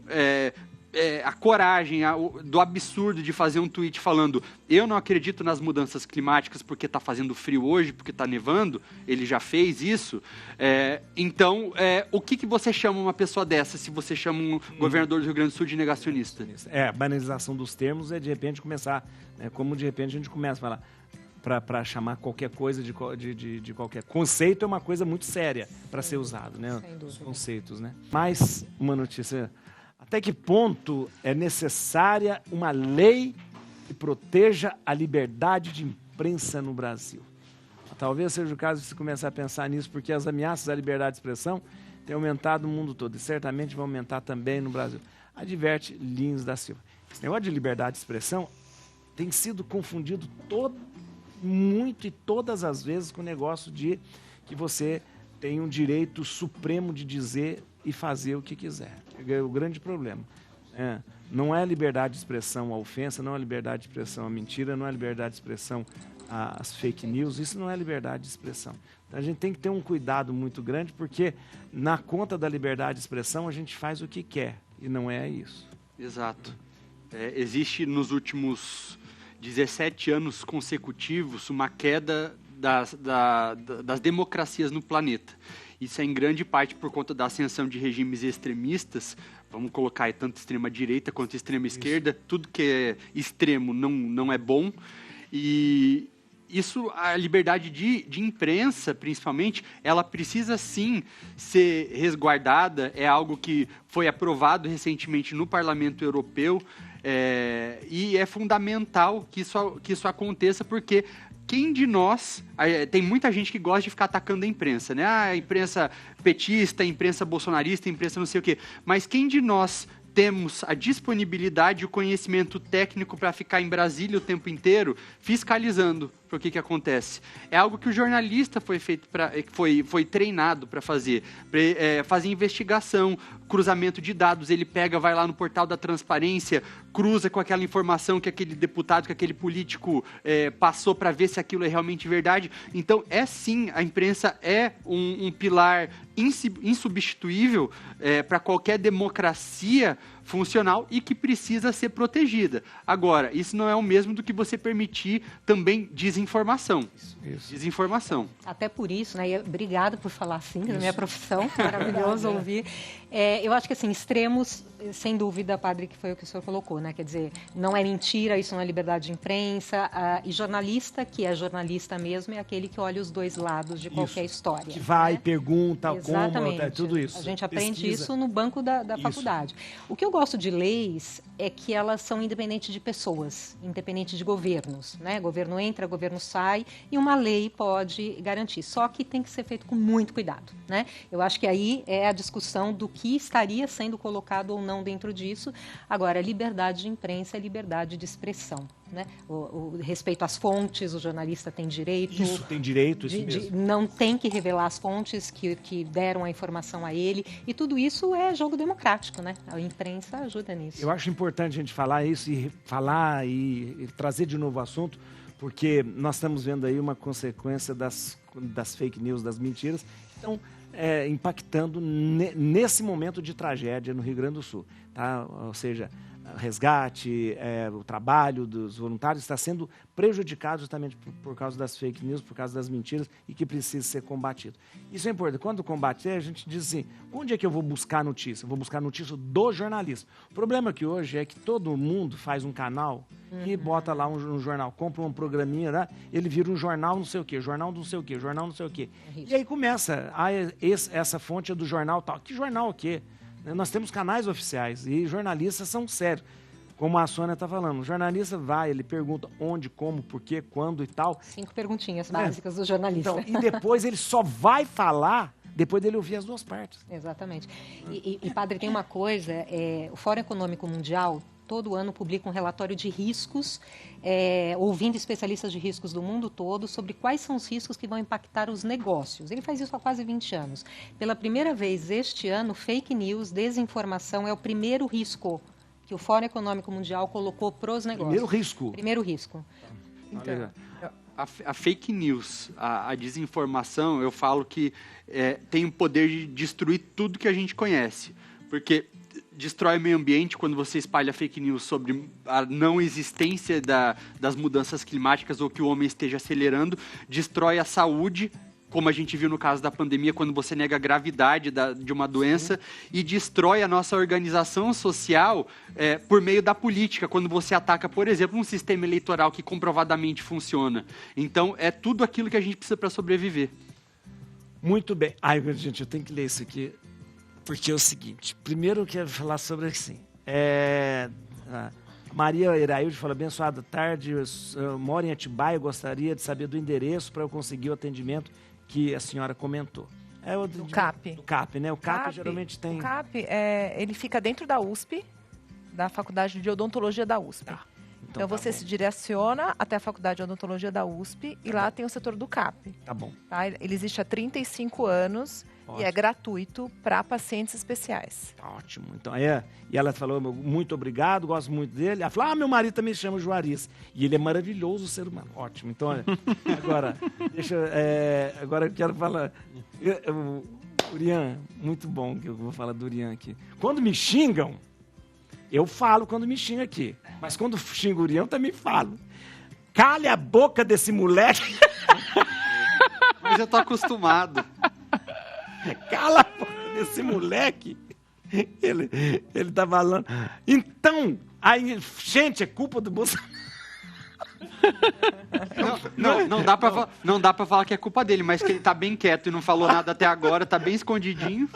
a coragem do absurdo de fazer um tweet falando eu não acredito nas mudanças climáticas porque está fazendo frio hoje, porque está nevando, ele já fez isso. Então, o que você chama uma pessoa dessa se você chama um governador do Rio Grande do Sul de negacionista? A banalização dos termos é de repente começar, como de repente a gente começa a falar para chamar qualquer coisa de qualquer conceito, é uma coisa muito séria para ser usado, né? Os conceitos, né? Mais uma notícia... Até que ponto é necessária uma lei que proteja a liberdade de imprensa no Brasil? Talvez seja o caso de se começar a pensar nisso, porque as ameaças à liberdade de expressão têm aumentado no mundo todo e certamente vão aumentar também no Brasil. Adverte Lins da Silva. Esse negócio de liberdade de expressão tem sido confundido muito e todas as vezes com o negócio de que você tem um direito supremo de dizer e fazer o que quiser. É o grande problema. Não é liberdade de expressão a ofensa, não é liberdade de expressão a mentira, não é liberdade de expressão as fake news, isso não é liberdade de expressão. Então a gente tem que ter um cuidado muito grande, porque na conta da liberdade de expressão a gente faz o que quer, e não é isso. Exato. Existe nos últimos 17 anos consecutivos uma queda das democracias no planeta. Isso é em grande parte por conta da ascensão de regimes extremistas, vamos colocar aí tanto extrema-direita quanto extrema-esquerda, tudo que é extremo não é bom. E isso, a liberdade de imprensa, principalmente, ela precisa sim ser resguardada, é algo que foi aprovado recentemente no Parlamento Europeu, e é fundamental que isso aconteça, porque... Quem de nós... Tem muita gente que gosta de ficar atacando a imprensa, né? A imprensa petista, a imprensa bolsonarista, a imprensa não sei o quê. Mas quem de nós temos a disponibilidade e o conhecimento técnico para ficar em Brasília o tempo inteiro fiscalizando para o que acontece. É algo que o jornalista foi treinado para fazer. Fazer investigação, cruzamento de dados. Ele pega, vai lá no portal da transparência, cruza com aquela informação que aquele deputado, que aquele político passou para ver se aquilo é realmente verdade. Então, sim, a imprensa é um pilar insubstituível para qualquer democracia funcional e que precisa ser protegida. Agora, isso não é o mesmo do que você permitir também desinformação. Isso. Desinformação. Até por isso, né? E obrigada por falar assim, da minha profissão, maravilhoso ouvir. Eu acho que, assim, extremos, sem dúvida, padre, que foi o que o senhor colocou, né? Quer dizer, não é mentira, isso não é liberdade de imprensa, e jornalista, que é jornalista mesmo, é aquele que olha os dois lados de qualquer história. Que vai, né? pergunta, exatamente, como, tudo isso. A gente aprende isso no banco da faculdade. O que eu gosto de leis é que elas são independentes de pessoas, independentes de governos, né? Governo entra, governo sai, e uma lei pode garantir. Só que tem que ser feito com muito cuidado, né? Eu acho que aí é a discussão do que estaria sendo colocado ou não dentro disso. Agora, liberdade de imprensa é liberdade de expressão, né? O respeito às fontes, o jornalista tem direito. Isso, tem direito, isso mesmo. Não tem que revelar as fontes que deram a informação a ele. E tudo isso é jogo democrático, né? A imprensa ajuda nisso. Eu acho importante a gente falar isso e trazer de novo o assunto, porque nós estamos vendo aí uma consequência das fake news, das mentiras, que estão impactando nesse momento de tragédia no Rio Grande do Sul. Tá? Ou seja, resgate, o trabalho dos voluntários está sendo prejudicado justamente por causa das fake news, por causa das mentiras e que precisa ser combatido. Isso é importante. Quando combater, a gente diz assim, onde é que eu vou buscar notícia? Eu vou buscar notícia do jornalista. O problema aqui hoje é que todo mundo faz um canal e bota lá um jornal, compra um programinha, né? Ele vira um jornal não sei o quê, jornal não sei o quê, jornal não sei o quê. E aí começa, essa fonte é do jornal tal. Que jornal o quê? Nós temos canais oficiais e jornalistas são sérios. Como a Sônia está falando, o jornalista vai, ele pergunta onde, como, por quê, quando e tal. 5 perguntinhas básicas do jornalista. Então, e depois ele só vai falar depois dele ouvir as duas partes. Exatamente. E padre, tem uma coisa, o Fórum Econômico Mundial todo ano publica um relatório de riscos, ouvindo especialistas de riscos do mundo todo sobre quais são os riscos que vão impactar os negócios. Ele faz isso há quase 20 anos. Pela primeira vez este ano, fake news, desinformação é o primeiro risco que o Fórum Econômico Mundial colocou para os negócios. Primeiro risco. Primeiro risco. Então, a fake news, a desinformação, eu falo que tem o poder de destruir tudo que a gente conhece. Porque destrói o meio ambiente quando você espalha fake news sobre a não existência das mudanças climáticas ou que o homem esteja acelerando, destrói a saúde, como a gente viu no caso da pandemia, quando você nega a gravidade de uma doença, e destrói a nossa organização social por meio da política, quando você ataca, por exemplo, um sistema eleitoral que comprovadamente funciona. Então, é tudo aquilo que a gente precisa para sobreviver. Muito bem. Ai, gente, eu tenho que ler isso aqui. Porque é o seguinte, primeiro eu quero falar sobre assim, Maria Irailde fala, abençoada tarde, eu moro em Atibaia, eu gostaria de saber do endereço para eu conseguir o atendimento que a senhora comentou. Do CAP. Do CAP, né? O CAP geralmente tem... O CAP, ele fica dentro da USP, da Faculdade de Odontologia da USP. Tá. Então você se direciona até a Faculdade de Odontologia da USP e lá tem o setor do CAP. Tá bom. Tá? Ele existe há 35 anos. Ótimo. E é gratuito para pacientes especiais. Ótimo. Então, e ela falou, muito obrigado, gosto muito dele. Ela falou, meu marido também se chama Juarez. E ele é maravilhoso, ser humano. Ótimo. Então, olha, agora eu quero falar... Urian, muito bom que eu vou falar do Urian aqui. Quando me xingam, eu falo quando me xingam aqui. Mas quando xingo o Urian, eu também falo. Calha a boca desse moleque. Mas eu tô acostumado. Cala a boca desse moleque. Ele tá falando. Então, aí, gente, é culpa do Bolsonaro. Não dá pra falar que é culpa dele, mas que ele tá bem quieto e não falou nada até agora, tá bem escondidinho.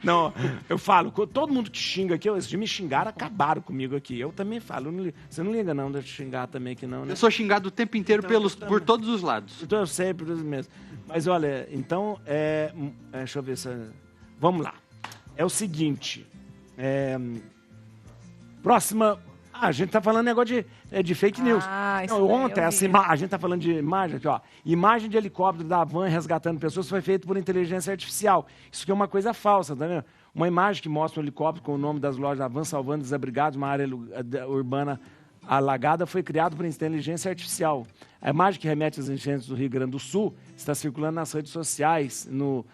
Não, eu falo, todo mundo que xinga aqui, se me xingaram, acabaram comigo aqui. Eu também falo, você não liga não de xingar também aqui não, né? Eu sou xingado o tempo inteiro por todos os lados. Então eu sei, por isso mesmo. Mas olha, então, deixa eu ver se... Vamos lá. É o seguinte, Próxima... a gente tá falando negócio de fake news. Não, ontem, a gente tá falando de imagem aqui, ó. Imagem de helicóptero da Havan resgatando pessoas foi feita por inteligência artificial. Isso aqui é uma coisa falsa, tá vendo? Uma imagem que mostra um helicóptero com o nome das lojas da Havan salvando desabrigados, uma área urbana alagada, foi criada por inteligência artificial. A imagem que remete às enchentes do Rio Grande do Sul está circulando nas redes sociais, no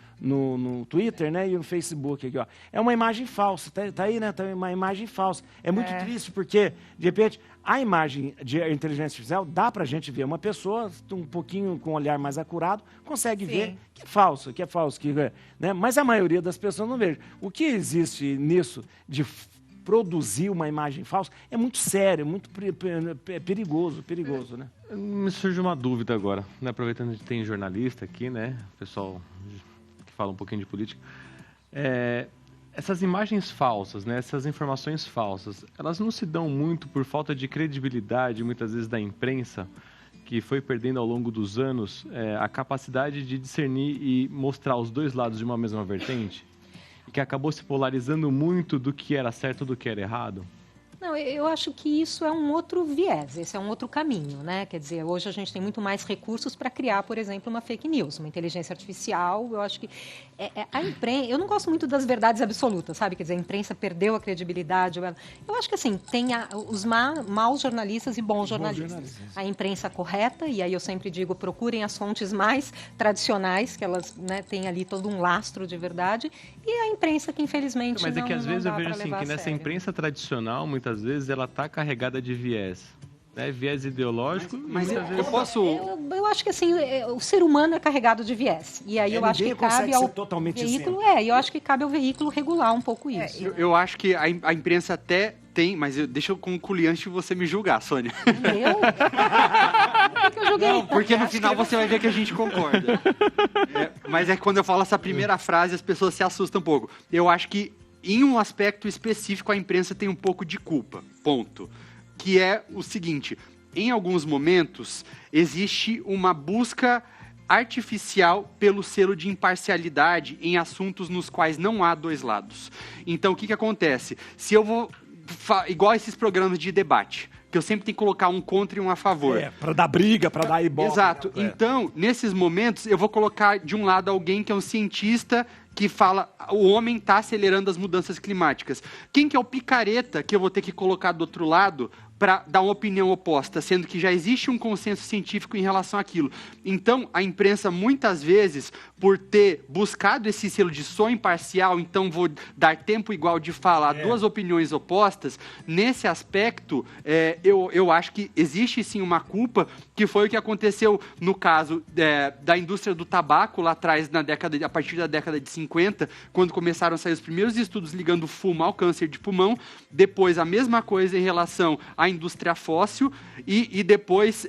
Twitter, né, e no Facebook. Aqui, ó. É uma imagem falsa, tá aí, né? Tá uma imagem falsa. É muito triste porque, de repente, a imagem de inteligência artificial dá pra gente ver. Uma pessoa, um pouquinho com um olhar mais acurado, consegue ver que é falso, né? Mas a maioria das pessoas não vê. O que existe nisso de produzir uma imagem falsa é muito sério, muito perigoso, né? Me surge uma dúvida agora, né? Aproveitando que tem jornalista aqui, né? Pessoal que fala um pouquinho de política. Essas imagens falsas, né? Essas informações falsas, elas não se dão muito por falta de credibilidade, muitas vezes, da imprensa, que foi perdendo ao longo dos anos a capacidade de discernir e mostrar os dois lados de uma mesma vertente? E que acabou se polarizando muito do que era certo e do que era errado? Não, eu acho que isso é um outro viés, esse é um outro caminho, né? Quer dizer, hoje a gente tem muito mais recursos para criar, por exemplo, uma fake news, uma inteligência artificial. Eu acho que a imprensa... Eu não gosto muito das verdades absolutas, sabe? Quer dizer, a imprensa perdeu a credibilidade. Eu acho que, assim, tem os maus jornalistas e bons jornalistas. A imprensa correta, e aí eu sempre digo, procurem as fontes mais tradicionais, que elas, né, têm ali todo um lastro de verdade, e a imprensa que, infelizmente, Mas é que às vezes eu vejo assim, que nessa sério. Imprensa tradicional, muitas vezes, ela está carregada de viés. Né? Viés ideológico. Mas vezes... eu posso... Eu acho que assim, o ser humano é carregado de viés. E aí eu acho que cabe ao veículo... eu acho que cabe ao veículo regular um pouco isso. Eu acho que a imprensa até tem, mas deixa eu concluir antes de você me julgar, Sônia. Eu? Por que eu julguei? Não, porque no final você vai ver que a gente concorda. Mas é que quando eu falo essa primeira frase, as pessoas se assustam um pouco. Eu acho que em um aspecto específico, a imprensa tem um pouco de culpa, ponto. Que é o seguinte, em alguns momentos, existe uma busca artificial pelo selo de imparcialidade em assuntos nos quais não há dois lados. Então, o que acontece? Se eu vou... Igual esses programas de debate, que eu sempre tenho que colocar um contra e um a favor. Para dar briga, para dar ibope. Exato. Então, nesses momentos, eu vou colocar de um lado alguém que é um cientista que fala, o homem está acelerando as mudanças climáticas. Quem que é o picareta que eu vou ter que colocar do outro lado para dar uma opinião oposta, sendo que já existe um consenso científico em relação àquilo? Então, a imprensa, muitas vezes, por ter buscado esse selo de sou imparcial, então vou dar tempo igual de falar duas opiniões opostas, nesse aspecto, eu acho que existe sim uma culpa, que foi o que aconteceu no caso da indústria do tabaco, lá atrás, a partir da década de 50, quando começaram a sair os primeiros estudos ligando fumo ao câncer de pulmão, depois a mesma coisa em relação à indústria fóssil e depois,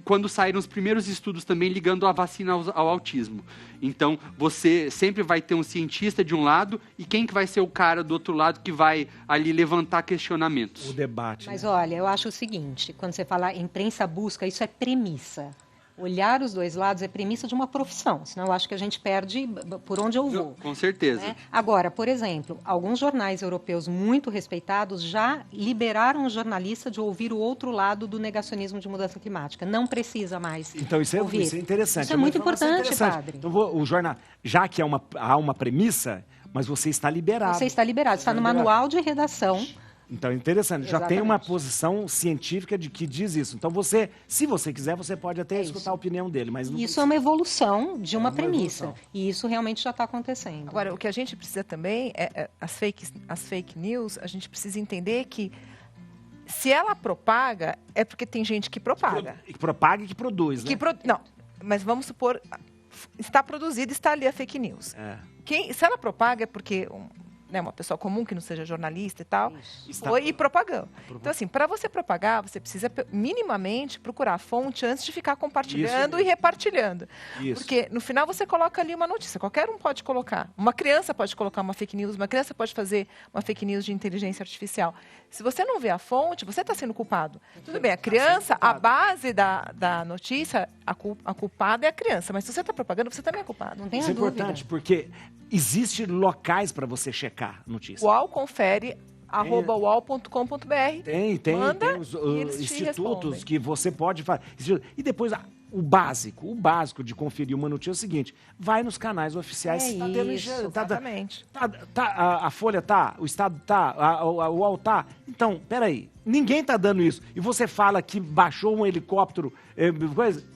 quando saíram os primeiros estudos também ligando a vacina ao autismo. Então, você sempre vai ter um cientista de um lado e quem que vai ser o cara do outro lado que vai ali levantar questionamentos? O debate. Mas olha, eu acho o seguinte, quando você fala imprensa busca, isso é premissa. Olhar os dois lados é premissa de uma profissão, senão eu acho que a gente perde por onde eu vou. Com certeza. Né? Agora, por exemplo, alguns jornais europeus muito respeitados já liberaram o jornalista de ouvir o outro lado do negacionismo de mudança climática. Não precisa mais então, isso é interessante. Isso é muito importante, padre. Então, o jornal, já que há uma premissa, mas você está liberado. Você está liberado, está no manual de redação. Então, é interessante. Exatamente. Já tem uma posição científica de que diz isso. Então, se você quiser, você pode até escutar a opinião dele. Mas isso é uma evolução de uma premissa. Evolução. E isso realmente já está acontecendo. Agora, o que a gente precisa também, as fake news, a gente precisa entender que se ela propaga, é porque tem gente que propaga. Que propaga e que produz, né? Não, mas vamos supor, está produzida, está ali a fake news. Se ela propaga é porque... uma pessoa comum que não seja jornalista e tal, foi e propagou. Então, assim, para você propagar, você precisa minimamente procurar a fonte antes de ficar compartilhando e repartilhando. Porque, no final, você coloca ali uma notícia. Qualquer um pode colocar. Uma criança pode colocar uma fake news, uma criança pode fazer uma fake news de inteligência artificial. Se você não vê a fonte, você está sendo culpado. Tudo bem, a criança, a base da notícia, a culpada é a criança. Mas se você está propagando, você também é culpado. Não tem Isso é importante, porque Existem locais para você checar notícias. UOL confere, @uol.com.br. Tem os institutos que você pode fazer. E depois, o básico de conferir uma notícia é o seguinte: vai nos canais oficiais. Exatamente. A Folha tá, o Estado tá, o UOL tá. Então, peraí, ninguém tá dando isso. E você fala que baixou um helicóptero, coisa...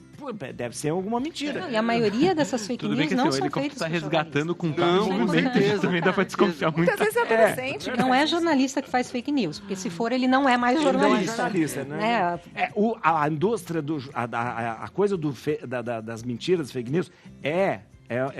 Deve ser alguma mentira. Não, e a maioria dessas fake news não são feitas por resgatando com não, movimento, também dá para desconfiar muito. Muitas vezes é adolescente. Não é jornalista que faz fake news, porque se for, ele não é mais jornalista. Né? A indústria, a coisa das mentiras, fake news, é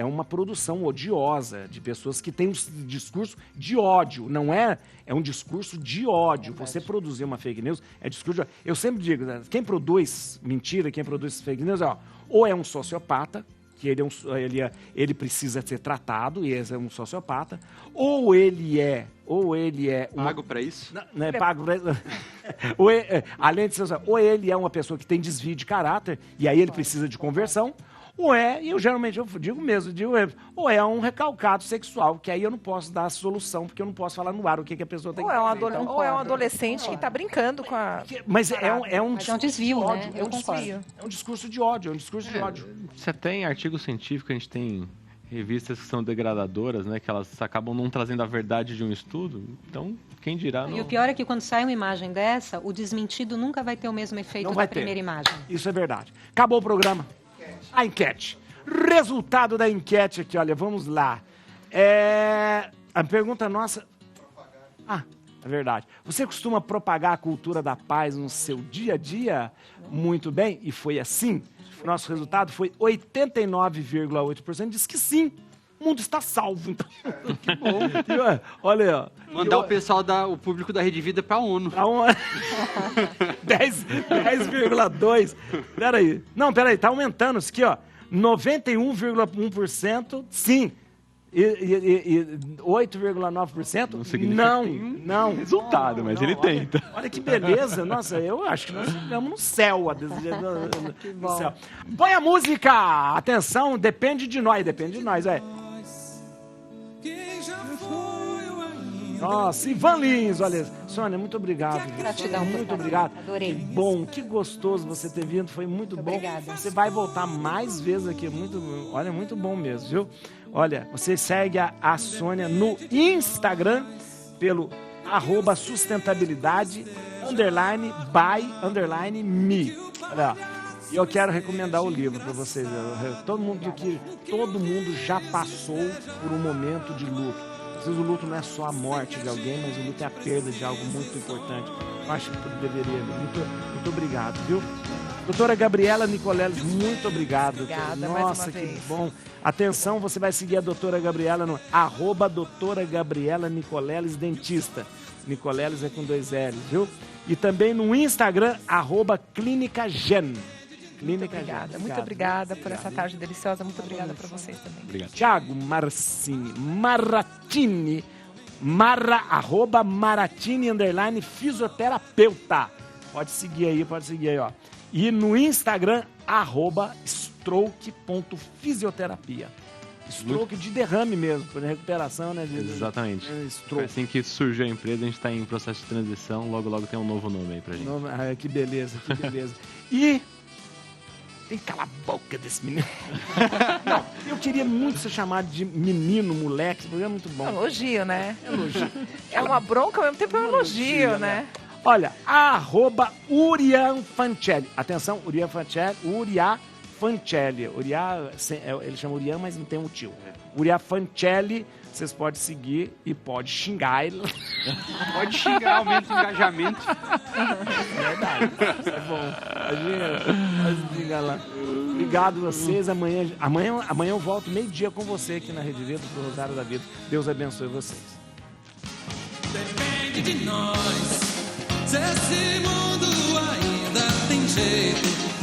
uma produção odiosa de pessoas que têm um discurso de ódio. Não é um discurso de ódio. Você produzir uma fake news é discurso de ódio. Eu sempre digo, né, quem produz mentira, quem produz fake news, ou é um sociopata, que ele precisa ser tratado, e esse é um sociopata, ou ele é pago para isso? Não é pago para isso. Além de ser, ou ele é uma pessoa que tem desvio de caráter, e aí ele precisa de conversão, ou eu geralmente digo, ou é um recalcado sexual, que aí eu não posso dar a solução, porque eu não posso falar no ar o que a pessoa tem que fazer. Ou é um adolescente que está brincando com a... Mas é um desvio, de ódio, né? Eu concordo. É um discurso de ódio, Você tem artigo científico, a gente tem revistas que são degradadoras, né? Que elas acabam não trazendo a verdade de um estudo. Então, quem dirá... E o pior é que quando sai uma imagem dessa, o desmentido nunca vai ter o mesmo efeito da primeira imagem. Isso é verdade. Acabou o programa. A enquete. Resultado da enquete aqui, olha, vamos lá. A pergunta nossa... É verdade. Você costuma propagar a cultura da paz no seu dia a dia? Muito bem, e foi assim. Nosso resultado foi 89,8% diz que sim. O mundo está salvo, então. Que bom. Olha aí, ó. Mandar o público da Rede Vida para a ONU. 10,2%. Peraí. Não, peraí, tá aumentando isso aqui, ó. 91,1% sim. E 8,9% não. Resultado, mas ele tenta. Olha que beleza. Nossa, eu acho que nós ficamos no céu. No céu. Põe a música. Atenção, depende de nós, Nossa, Ivan Lins, olha. Sônia, muito obrigado. Gratidão. Muito obrigado. Adorei. Que bom, que gostoso você ter vindo, foi muito bom. Obrigada. Você vai voltar mais vezes aqui, muito bom mesmo, viu? Olha, você segue a Sônia no Instagram pelo @sustentabilidade _by _me. Olha, e eu quero recomendar o livro para vocês. Todo mundo já passou por um momento de luto. Às vezes o luto não é só a morte de alguém, mas o luto é a perda de algo muito importante. Eu acho que deveria. Muito obrigado, viu? Doutora Gabriela Nicoleles, muito obrigado. Obrigada, nossa, que bom. Atenção, você vai seguir a doutora Gabriela no @doutora Gabriela Nicoleles Dentista. Nicoleles é com 2 L's, viu? E também no Instagram, @ClínicaGen. Obrigada. Muito obrigada por essa tarde deliciosa. Muito obrigada para vocês também. Obrigado. Thiago Maratini, @Maratini _ fisioterapeuta. Pode seguir aí, ó. E no Instagram, @stroke.fisioterapia. Stroke de derrame mesmo, por recuperação, né? Exatamente. Stroke. Assim que surgiu a empresa, a gente está em processo de transição. Logo tem um novo nome aí pra gente. Que beleza. E... Tem que calar a boca desse menino. Não, eu queria muito ser chamado de menino, moleque, porque é muito bom. Elogio, né? Elogio. É uma bronca, ao mesmo tempo é um elogio, né? Olha, @Urian Fancelli. Atenção, Urian Fancelli. Ele chama Urian, mas não tem um tio. Urian Fancelli, vocês podem seguir e pode xingar ele. Pode xingar, aumenta o engajamento. Verdade. É bom. Imagina lá. Obrigado a vocês. Amanhã eu volto meio-dia com você aqui na Rede Vida, pro Rosário da Vida. Deus abençoe vocês. Depende de nós, se esse mundo ainda tem jeito.